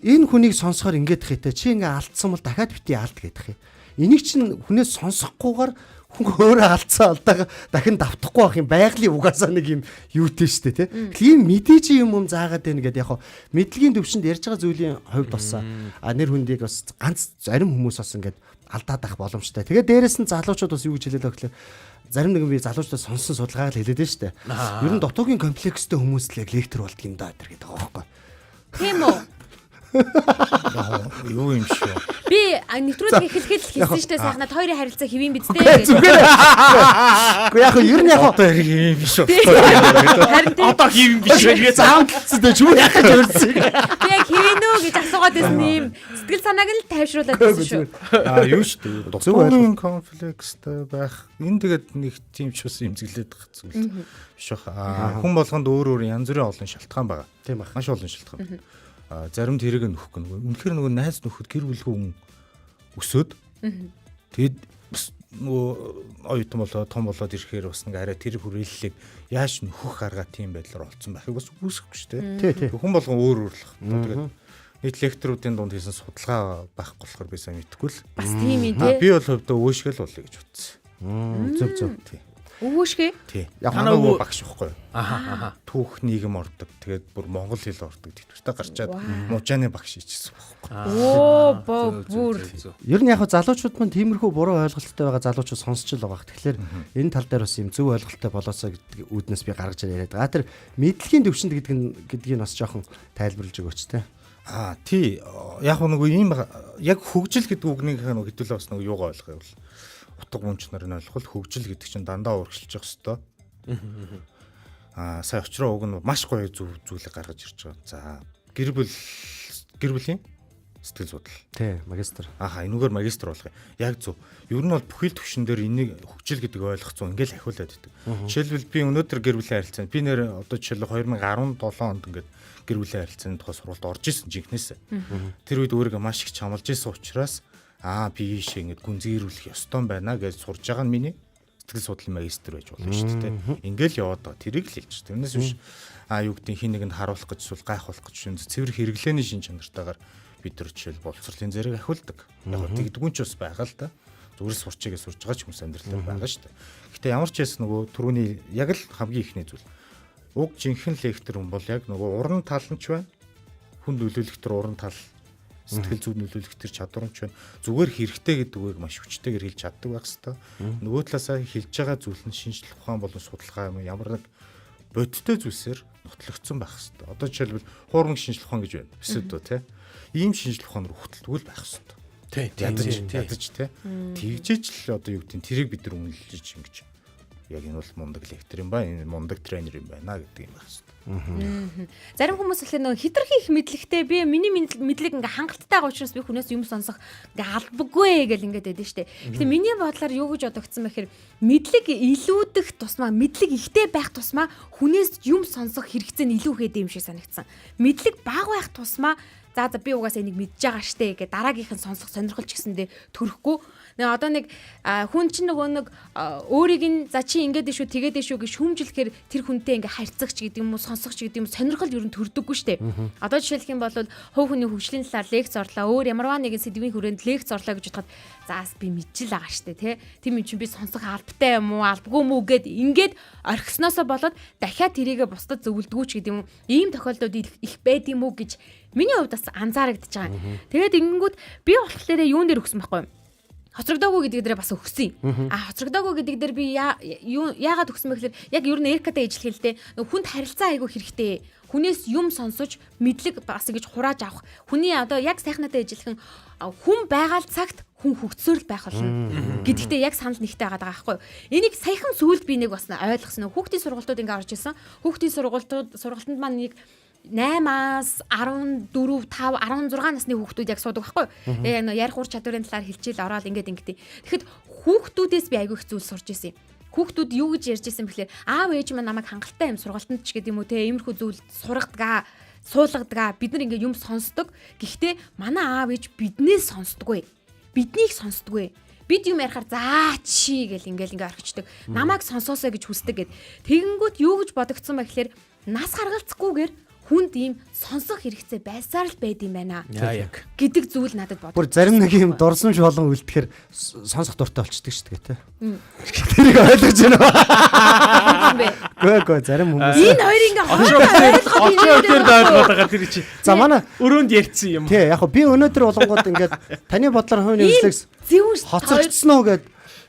Энэ хүнийг сонсохоор ингээд хэвтэй чи ингээ алдсан бол дахиад бити алд гэдэг юм. Энийг чинь хүнээс сонсохгүйгээр хүн өөрөө алдсан алдаага дахин давтахгүй байх юм байгалийн угаасаа нэг юм юутэй штэ тий. Тэгэхээр мэдээж юм заагаад байна гэдэг яг мэдлэгийн төвшөнд ярьж байгаа зүйлийн хувьд босаа нэр хүндийг бас ганц зарим хүмүүс бас ингээд алдаад ах боломжтой. Тэгээ дээрэс нь залуучууд бас юу гэж хэлээд байгаа гэхээр зарим нэгэн би залуучуудаа сонссон судалгааг л хэлээд байна штэ. Ер нь дотоогийн комплекстэй хүмүүс л яг лектор болдго юм даа гэдэг байгаа байхгүй. Тийм үү? Юу юм шүү. Би нэвтрүүлэг эхлэхэд л хэлсэн шүү дээ сайхнаад хоёрын харилцаа хэвэн биз дээ гэж. Гэхдээ яг ер нь яг Одоо юм биш үү? Одоо хийм биш вэ? заамтсан дээ чүү яг гэж өрсөн. Би яг хэвэн үү гэж асуугаад байсан юм. Сэтгэл санааг нь тайвшруулад байсан шүү. Юу шүү. Дотоодын комплекстэй байх. Энэ тэгээд нэг тийм ч бас эмзэглээд байгаа зүйл биш баха. Хүн болгонд өөр өөр янз бүрийн олон шалтгаан байгаа. Тийм бах. Маш олон шалтгаан. зарим тэрэг нөхөх гэнэ. Үнэхээр нөгөө найз нөхөд гэр бүлгүй хүн өсөөд тэгэд нөгөө оюутан болоод том болоод ирэхээр бас нэг арай тэр хүрээллийг яаж нөхөх арга тийм байдлаар олцсон байхыг бас үүсэхгүй шүү дээ. Хүн болгон өөр өөрлөх. Тэгээд нийт лекторуудын дунд хийсэн судалгаа байхгүй болохоор би сайн мэдэхгүй л. Бас тийм ээ тий. Би бол хувьдаа өөшгөл болъё гэж бодсон. Зөв. Өвөөшгөө. Тий. Та Манай нөгөө- өвөө багш ихгүй. Аха. Түүх нийгэм ордог. Тэгээд бүр монгол хэл ордог. Тэтгэвртэй гарчаад мужааны багш хийчихсэн байхгүй. Оо бүр. Ер нь яг залуучууд маань тиймэрхүү буруу ойлголттой байгаа залуучууд сонсч л байгаа. Тэгэхээр энэ тал дээр бас юм зөв ойлголттой болоосоо гэдэг үүднээс би гаргаж яриад байгаа. Тэр мэдлэгийн төвшөнд гэдгийг бас жоохон тайлбарлаж өгөөч те. Тий. Яг нөгөө ийм яг хөгжил гэдэг үгнийг хэдүүлээ бас нөгөө юугаа ойлгоё бол утга мөнч нарын ойлгол хөгжил гэдэг чинь дандаа урагшилж явах хэвээр. Сая очроо уг нь маш гоё зүйлийг гаргаж ирж байгаа. За гэр бүлийн сэтгэл судлал. Тий, магистр. Энүүгээр магистр болох юм. Яг зөв. Ер нь бол бүхэл төвшин дээр энийг хөгжил гэдэг ойлгоцсон ингээл ахиулаад байдаг. Жишээлбэл би өнөөдөр гэр бүлийн харилцаанд би нэр одоо жишээлбэл 2017 онд ингээд гэр бүлийн харилцааны тухай сургалт орж исэн жинхнээсээ. Тэр үед өөрийгөө маш их чамлж исэн учраас би ийшээ ингээд гүнзгийрүүлэх ёстой байна гэж сурж байгаа нь миний сэтгэл судлалын магистр байж болно шүү дээ. Ингээл яваад байгаа. Тэрийг л хэлж шүү. Тэрнээс биш юу гэдэг хин нэгэнд харуулах гэж эсвэл гайхуулах гэж шин цэвэр хэрэглээний шин чанартаагаар бид нар жишээл боловсролын зэрэг ахиулдаг. Яг тэгдгүн ч бас байгаа л да. Зүгээр сурчигээ сурж байгаа ч хүмүүс амьдралтай байгаа шүү дээ. Гэтэ ямар ч яс нөгөө түрүүний яг л хамгийн ихний зүйл. Уг жинхэнэ лектор хүн бол яг нөгөө уран тал нь ч байна. Хүн нөлөөлөх төр уран тал сэтгэл зүйн нөлөөлөх төр чадвар нь ч байна. Зүгээр хэрэгтэй гэдэг үгийг маш хүчтэйгээр хэлж чаддаг байх хэвээр. Нөгөө талаасаа хэлж байгаа зүйл нь шинжлэх ухаан болон судалгаа юм ямар нэг бодиттой зүйлсээр нотлогдсон байх хэвээр. Одоо жишээлбэл хуурмаг шинжлэх ухаан гэж байна. Эсвэл тий. Ийм шинжлэх ухаанаар хөтөлтгөл байх хэвээр. Тий. Ядаж тий. Тэгжээч л одоо юу гэдэг нь тэрийг бид нар үнэлж ингэж. Яг энэ бол мундаг лектор юм ба энэ мундаг тренер юм байна гэдэг юм байна. Зарим хүмүүс ихлээр нөгөө хитрхи их мэдлэгтэй би миний мэдлэг ингээ хангалттай байгаа учраас би хүнээс юм сонсох ингээ албагүй гэл ингээд байдэн штэ. Гэтэ миний бодлоор юу гэж бодогдсон бэхээр мэдлэг илүүдэх тусмаа мэдлэг ихтэй байх тусмаа хүнээс юм сонсох хэрэгцээ нь илүү ихэд юм шиг санагдсан. Мэдлэг бага байх тусмаа за би угаасаа энийг мэдж байгаа штэ гэ дараагийнх нь сонсох сонирхол ч гэсэндээ төрөхгүй. Нэг одоо нэг хүн чинь нөгөө нэг өөрийг нь за чи ингэдэ шүү тэгээд шүү гэж хүмжлэхээр тэр хүнтэй ингээ харьцагч гэдэг юм уу сонсох ч гэдэг юм сонирхол ер нь төрдөггүй штэ. Одоо жишээлх юм бол хувь хүний хөгжлийн талаар лекц орлоо өөр ямарваа нэгэн сэдвийн хүрээнд лекц орлоо гэж бодоход заас би мэдчихэл байгаа штэ тий. Тийм юм чинь би сонсох албатай юм уу албагүй юм уу гэд ингээд орхисноосоо болоод дахиад тэрийгэ бусдад зөвлөдгүү ч гэдэг юм. Ийм тохиолдолд их байд юм уу гэж миний хувьд бас анзаарагдаж байгаа. Тэгээд ингэнгүүт би болохоор юун дээр өгсөн байхгүй юу? Хоцрогдоогүй гэдэг дээр бас өгсөн юм. Хоцрогдоогүй гэдэг дээр би яагаад өгсөн бэ гэхээр яг ер нь эркатай ижлэх л дээ. Хүнд харилцаа айгүй хэрэгтэй. Хүнээс юм сонсож мэдлэг бас ингэж хурааж авах. Хүний одоо яг сайхнатай ижлэх хүн байгаа л цагт хүн хөгцсөөр л байх болно. Гэдэгтээ яг санал нэгтэй байгаа байхгүй юу? Энийг саяхан сүүлд би нэг бас ойлгосон. Хүүхдийн сургалтууд ингээ орж исэн. Хүүхдийн сургалтанд маань нэг 8-аас 14, 5, 16 насны хүүхдүүд яг суудаг байхгүй юу? Яг ярих ур чадварын талаар хэлчихэл ороод ингээд ингэдэй. Тэгэхэд хүүхдүүдээс би айгүй их зүйл сурч ирсэн юм. Хүүхдүүд юу гэж ярьж ирсэн бэхлээр аав ээж маань намайг хангалттай юм сургалтанд ч гэдэг юм уу те иймэрхүү зүйл сургадаг, суулгадаг. Бид нар ингээд юм сонсдог. Гэхдээ манай аав ээж биднээс сонсдоггүй. Биднийг сонсдоггүй. Бид юм ярихаар заа чи гэл ингээл орхичдаг. Намайг сонсоосоо гэж хүсдэг гэд. Тэгэнгүүт юу гэж бодогдсон бэ гэхээр нас харгалцахгүйгээр хүнд ийм сонсох хэрэгцээ байсаар л байд юм байна. Яг Гэдэг зүйл надад бодогдсон. Бүр зарим нэг юм дурсамж болон үлдэхээр сонсох дуртай болчдөг шүү дээ тий. Тэрийг ойлгож байна. Гөө зарим хүмүүс. Энэ хоёр ингээ хоолой очроо дээр ойлгоод байгаа тэр чи. За манай Өрөөнд ярьсан юм. тий яг би өнөөдөр болонгууд ингээд таны бодлоор хувийн үзлэгс зөв хоцрогдсон уу гэд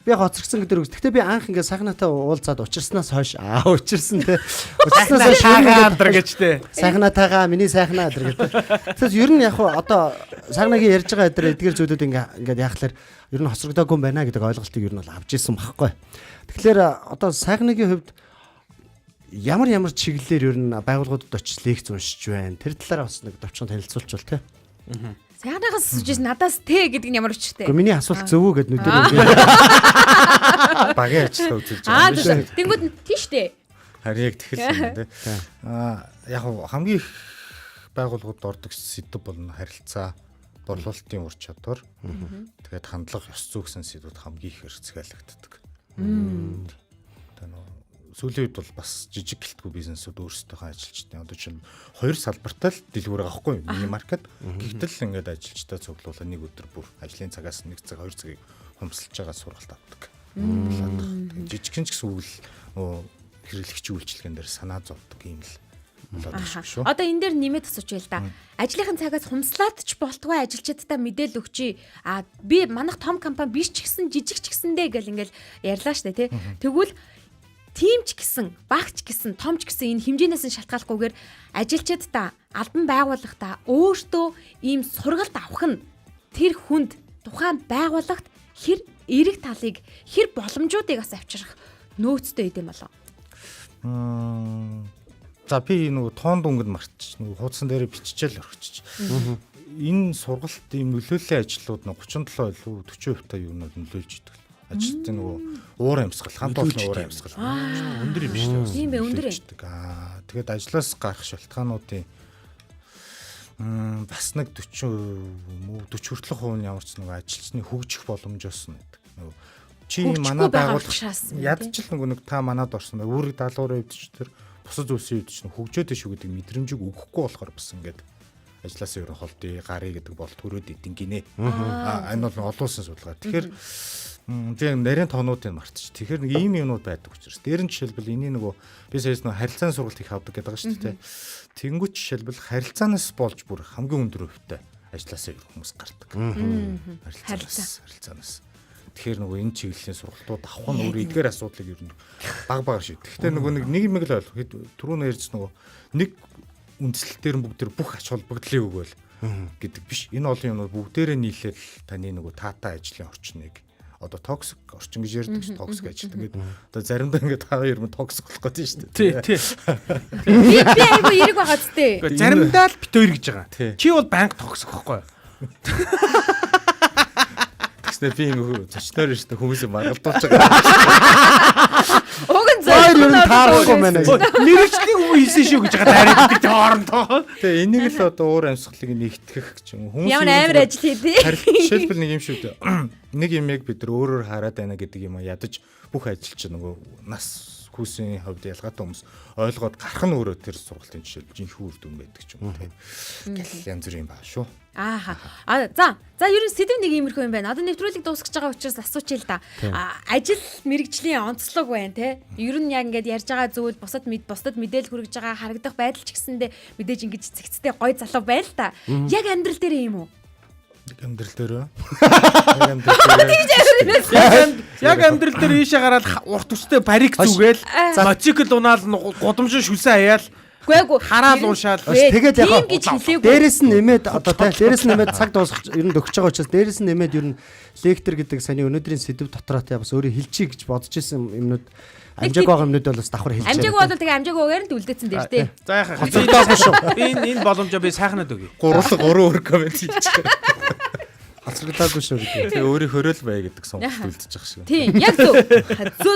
би хоцрогдсон гэдэг үг. Гэхдээ би анх ингээд сайхнатай уулзаад учирснаас хойш учирсан те. Учирснаас шаагаар гэж те. Сайхнатайгаа миний сайхнаа гэдэг. Тэгэхээр ер нь яг одоо сайхнагийн ярьж байгаа эдгээр зүйлүүд ингээд яахлаар ер нь хоцрогдоогүй юм байна гэдэг ойлголтыг ер нь бол авч ирсэн байхгүй. Тэгэхээр одоо сайхнагийн хувьд ямар чиглэлээр ер нь байгууллагуудад очиж лекц уншиж байна. Тэр талаар бас нэг товчхон танилцуулчихвал те. Сайхнаас сужиж надаас тэ гэдэг нь ямар өчтэй. Гэхдээ миний асуулт зөв үү гэд нүдээр Багийн ажиллагаа үзүүлж байгаа юм тийм. Тэнгүүд тийштэй. харин яг тэгэхээр тийм тий. Яг хамгийн их байгууллагууд ордог сэдв болно харилцаа, борлуулалтын ур чадвар. Тэгээд хандлага, ёс зүй гэсэн сэдвүүд хамгийн их хэрэгцээлэгддэг. Сүүлийн үед бол бас жижиг гэлтгүй бизнесүүд өөрсдийнхөө ажилчдын одоо чинь хоёр салбартай л дэлгүүр байгаа хгүй юу? Мини маркет. Гэхдээ ингээд ажилчдаа цуглуулаа нэг өдөр бүр ажлын цагаас 1 цаг 2 цагийг хумсалж байгаа сургалт авдаг. Жижигхэн ч гэсэн үйл хэрэглэгчийн үйлчлэгэн дээр санаа зовдөг юм л болоод байна шүү. Одоо энэ дээр нэмээд асууж байл та. Ажлынхын цагаас хумслаад ч болтугай ажилчдаа мэдээлэл өгчий. Би манайх том компани биш ч гэсэн жижиг ч гэсэндээ гэл ингээл ярьлаа штэ тий. Тэгвэл тим ч гэсэн, баг ч гэсэн, том ч гэсэн энэ хэмжээнээс нь шалтгааллахгүйгээр ажилчдаа, албан байгууллагатаа өөртөө ийм сургалт авах нь тэр хүнд тухайн байгууллагт хэр эерэг талыг, хэр боломжуудыг бас авчрах нөөцтэй идэм болов. За би нөгөө тоон дүнгод мартчих, нөгөө хуудсан дээр биччихэл орхичих. Энэ сургалт ийм нөлөөллийн ажлууд нь 37 илүү 40% та юу нөлөөлж идэг. Ажилтны нөгөө уур амьсгал, хамт олон уур амьсгал өндөр юм шүү дээ. Тийм бай, өндөр юм. Тэгээд ажлаас гарах шалтгаануудын бас нэг 40 хүртэлх хувь нь ямар ч нэг ажилчны хөгжих боломжоос нь гэдэг. Нөгөө чи манай байгууллага ядчил нэг та манад орсон бай. Үүрэг даалгаврын үед ч тэр бусад зүйлсийн үед ч хөгжөөд шүү гэдэг мэдрэмжийг өгөхгүй болохоор бас ингээд ажлаас ерөн холдъё, гарыг гэдэг бол төрөөд идэв гинэ. Энэ бол олон улсын судалгаа. Тэгэхээр тийм нарийн тоонуудыг мартчих. Тэгэхээр нэг ийм юмнууд байдаг учраас. Дээр нь жишээлбэл энийг нөгөө би саяс нөгөө харилцааны сургалт их авдаг гэдэг байгаа шүү дээ. Тэнгүүт жишээлбэл харилцаанаас болж бүр хамгийн өндөр хувьтай ажлаасаа хүмүүс гардаг. Харилцаанаас. Тэгэхээр нөгөө энэ чиглэлийн сургалтууд авах нь өөр эдгээр асуудлыг ер нь баг шийдэх. Гэхдээ нөгөө нэг юм л ойлгох. Түрүүн ярьж нөгөө нэг үндслэл дээр бүгд бүх ач холбогдлыг өгөөл гэдэг биш. Энэ олон юмнууд бүгдээрээ нийлээл таны нөгөө таатай ажлын орчныг одоо токсик орчин гэж ярьдаг ш токсик ажил ингээд одоо заримдаа ингээд хаа ер нь токсик болох гэдэг шүү дээ. Тий. Би айгу эрэг байгаа зү. Заримдаа л бит хоёр гэж байгаа. Чи бол банк токсик байхгүй юу? Тэгснэ би нөгөө зочноор шүү дээ хүмүүсийг маргалдуулж байгаа. Уг нь Хоёр ер нь таарахгүй байна. Мэргэжлийн үг хийсэн шүү гэж байгаа дайраад гэдэг хоорондоо. Тэгээ энийг л одоо уур амьсгалыг нэгтгэх гэж юм. Хүмүүс ямар амар ажил хийдээ. жишээлбэл нэг юм шүү дээ. Нэг юм яг бид нар өөрөөр хараад байна гэдэг юм ядаж бүх ажилч нөгөө нас хүүсийн хувьд ялгаатай хүмүүс ойлгоод гарах нь өөрөө тэр сургалтын жишээл жинхэнэ үр дүн байдаг ч юм уу тийм. Гэл янз бүрийн баа шүү. За ер нь сэдв нэг иймэрхүү юм байна. Одоо нэвтрүүлэг дуусгаж байгаа учраас асууч л да. Ажил мэргэжлийн онцлог байна те. Ер нь яг ингээд ярьж байгаа зүйл бусдад мэдээлэл хүргэж байгаа харагдах байдал ч гэсэндээ мэдээж ингэж цэгцтэй гой залуу байна л та. Яг амьдрал дээр юм уу? Амьдрал дээр Яг амьдрал дээр ийшээ гараад урт үстэй барик зүгээл моцикл унаал гудамжин шүлсэн хаяал хараал уушаал тэгээд яг гэж хэлээгүй. дээрэс нь нэмээд одоо дээрэс нь нэмээд цаг дуусах ер нь өгч байгаа учраас дээрэс нь нэмээд ер нь лектор гэдэг саний өнөөдрийн сэдв дотроо те бас өөрөө хэлчихье гэж бодож исэн юмнууд амжааг байгаа юмнууд бол бас давхар хэлж байгаа. Амжааг бол тэгээ амжаагүйгээр нь үлдээсэн дээр тий. За яхаа. Энэ боломжоо би сайхнаад өгье. 3 комент хийчих. Хацрагдаагүй шүү гэдэг. Тэгээ өөрийн хөрөөл бай гэдэг сонголт үлдчих шиг. Тийм яг зөв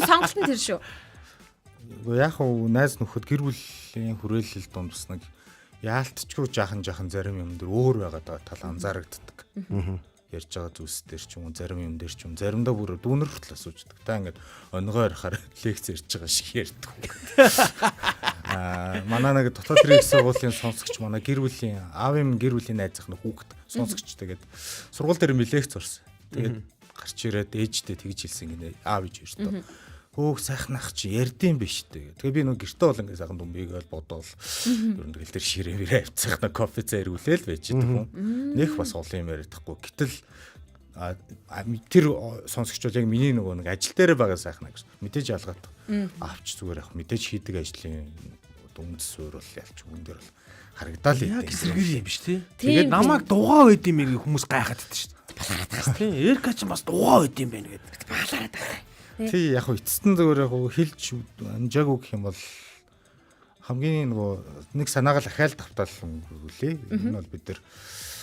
сонголт нь тэр шүү. Яг уу найз нөхөд гэр бүлийн хүрээлэл дунд бас нэг яалтчгүй жаахан зарим юм дээр өөр байгаа тал анзаарагддаг. Ярьж байгаа зүйлс дээр ч юм уу зарим юм дээр ч юм заримдаа бүр дүүнэр хүртэл асууждаг. Та ингээд өнгөөр харахаар лекц ярьж байгаа шиг ярьдаг. Манай нэг дотоод хэрэг сургуулийн сонсогч манай гэр бүлийн аавын гэр бүлийн найз захны хүүхэд сонсогч тэгээд сургууль дээр лекц орсон. Тэгээд гарч ирээд ээжтэй тэгж хэлсэн гинэ аав ээж ярьдаг. Хөөх сайхнах чи ярдсан биш үү. Тэгээ би нэг гэртээ бол ингээ сайхан дүмбийгээл бодоол. Ер нь тэгэл тэр ширээ авцсах нэг кофе зэргүүлээл байж байгаа юм. Нэх бас олон юм яриадахгүй. Гэтэл тэр сонсогч бол яг миний нөгөө нэг ажил дээр байгаа сайхна гэж мэдээж ялгаад авч зүгээр яг мэдээж хийдэг ажлын үндэс суурь бол ялч үн дээр бол харагдаал юм. Яг эсрэгэр юм биш тий. Тэгээд намайг дугаа байд юм хүмүүс гайхаад байдаг шүү дээ. Балаараад байгаа шүү дээ. Эрка ч бас дугаа байд юм байна гэдэг. Балаараад байгаа. Тий яг эцэстэн зүгээр яг хэлж амжаагүй гэх юм бол хамгийн нөгөө нэг санаагаал ахаал тавтаал үлээ. Энэ бол бид нар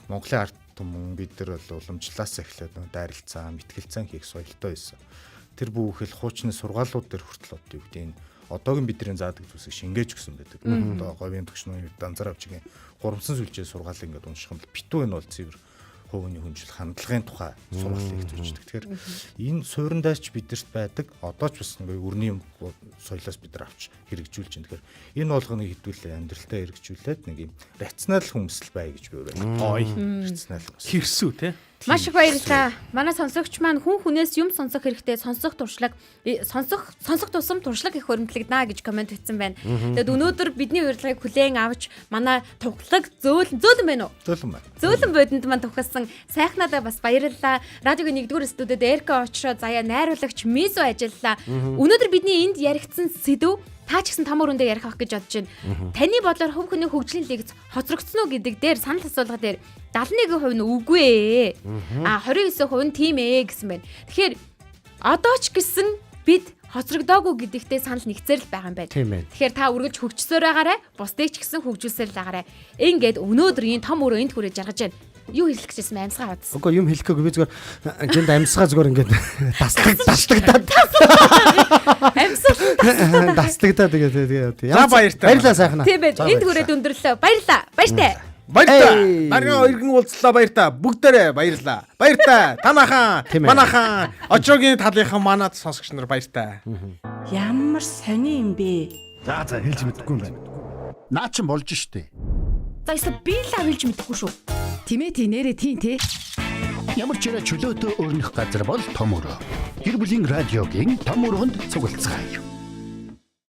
Монголын ард түмэн бид нар бол уламжлалаас эхлээд дайралцаа, мэтгэлцэн хийх соёлтой байсан. Тэр бүхэл хуучны сургаалууд дээр хүртэл одоо юу гэдэг нь одоогийн бидний заадаг зүйлсийг шингээж өгсөн байдаг. Одоо говийн төгшнөө Данзар авчгийн гурамсан сүлжээ сургаалыг ингээд унших юм бол битүү энэ бол цэвэр хувийн хүнжил хандлагын тухай сургалыг зөвчдөг. Тэгэхээр энэ суурандаас ч бидэрт байдаг одоо ч бас нэг өрний соёлоос бид нар авч хэрэгжүүлж байна. Тэгэхээр энэ болгоныг хэдүүлээ амьдралтаа хэрэгжүүлээд нэг юм рационал хүмсэл бай гэж би өөрөө. Ой. Рационал хүмсэл. Хэрсүү те. Маш их баярлалаа. Манай сонсогч маань хүн хүнээс юм сонсох хэрэгтэй, сонсох туршлага, сонсох тусам туршлага их хөрөмтлөгднө гэж комент хийсэн байна. Тэгэд өнөөдөр бидний урилгыг хүлээн авч манай туглаг зөөлөн байна уу? Зөөлөн байна. Зөөлөн бодонд маань тухсан сайхнадаа бас баярлалаа. Радиогийн 1-р студид Эрка очроо заяа найруулагч Мизо ажиллалаа. Өнөөдөр бидний энд яригдсан сэдв та ч гэсэн том өрөндөө ярих ах гэж бодож байна. Таны бодлоор хувь хүний хөгжлийн лигц хоцрогдсон уу гэдэг дээр санал асуулга дээр 71% нь үгүй ээ. 29% нь тийм ээ гэсэн байна. Тэгэхээр одоо ч гэсэн бид хоцрогдоогүй гэдэгтээ санал нэгцээр л байгаа юм байна. Тэгэхээр та үргэлж хөгжсөөр байгаарай. Бусдыг ч гэсэн хөгжүүлсээр л байгаарай. Ингээд өнөөдрийн том өрөө энд хүрэж жаргаж байна. Юу хэлэх гэжсэн юм амьсгаа хавцсан. Үгүй юм хэлэхгүй би зүгээр гинт амьсгаа зүгээр ингээд дастагдаад дастагдаад тэгээд За баяртай. баярлалаа сайхна. Тийм ээ. Энд хүрээд өндөрлөө. Баярлалаа. Баяртай. Баяртай. Нарийн иргэн уулзлаа баяртай. Бүгдээрээ баярлалаа. Баяртай. Танаахан, манаахан, очрогийн талынхан манад сонсогч нар баяртай. Ямар сони юм бэ? За хэлж мэдэхгүй юм байна. Наа чин болж штэ. За эсвэл би л хэлж мэдэхгүй шүү. Тимэти нэрэ тийм те. Ямар ч чөлөөтэй өрнөх газар бол том өрөө. Гэр бүлийн радиогийн том өрөөнд цуглацгаая.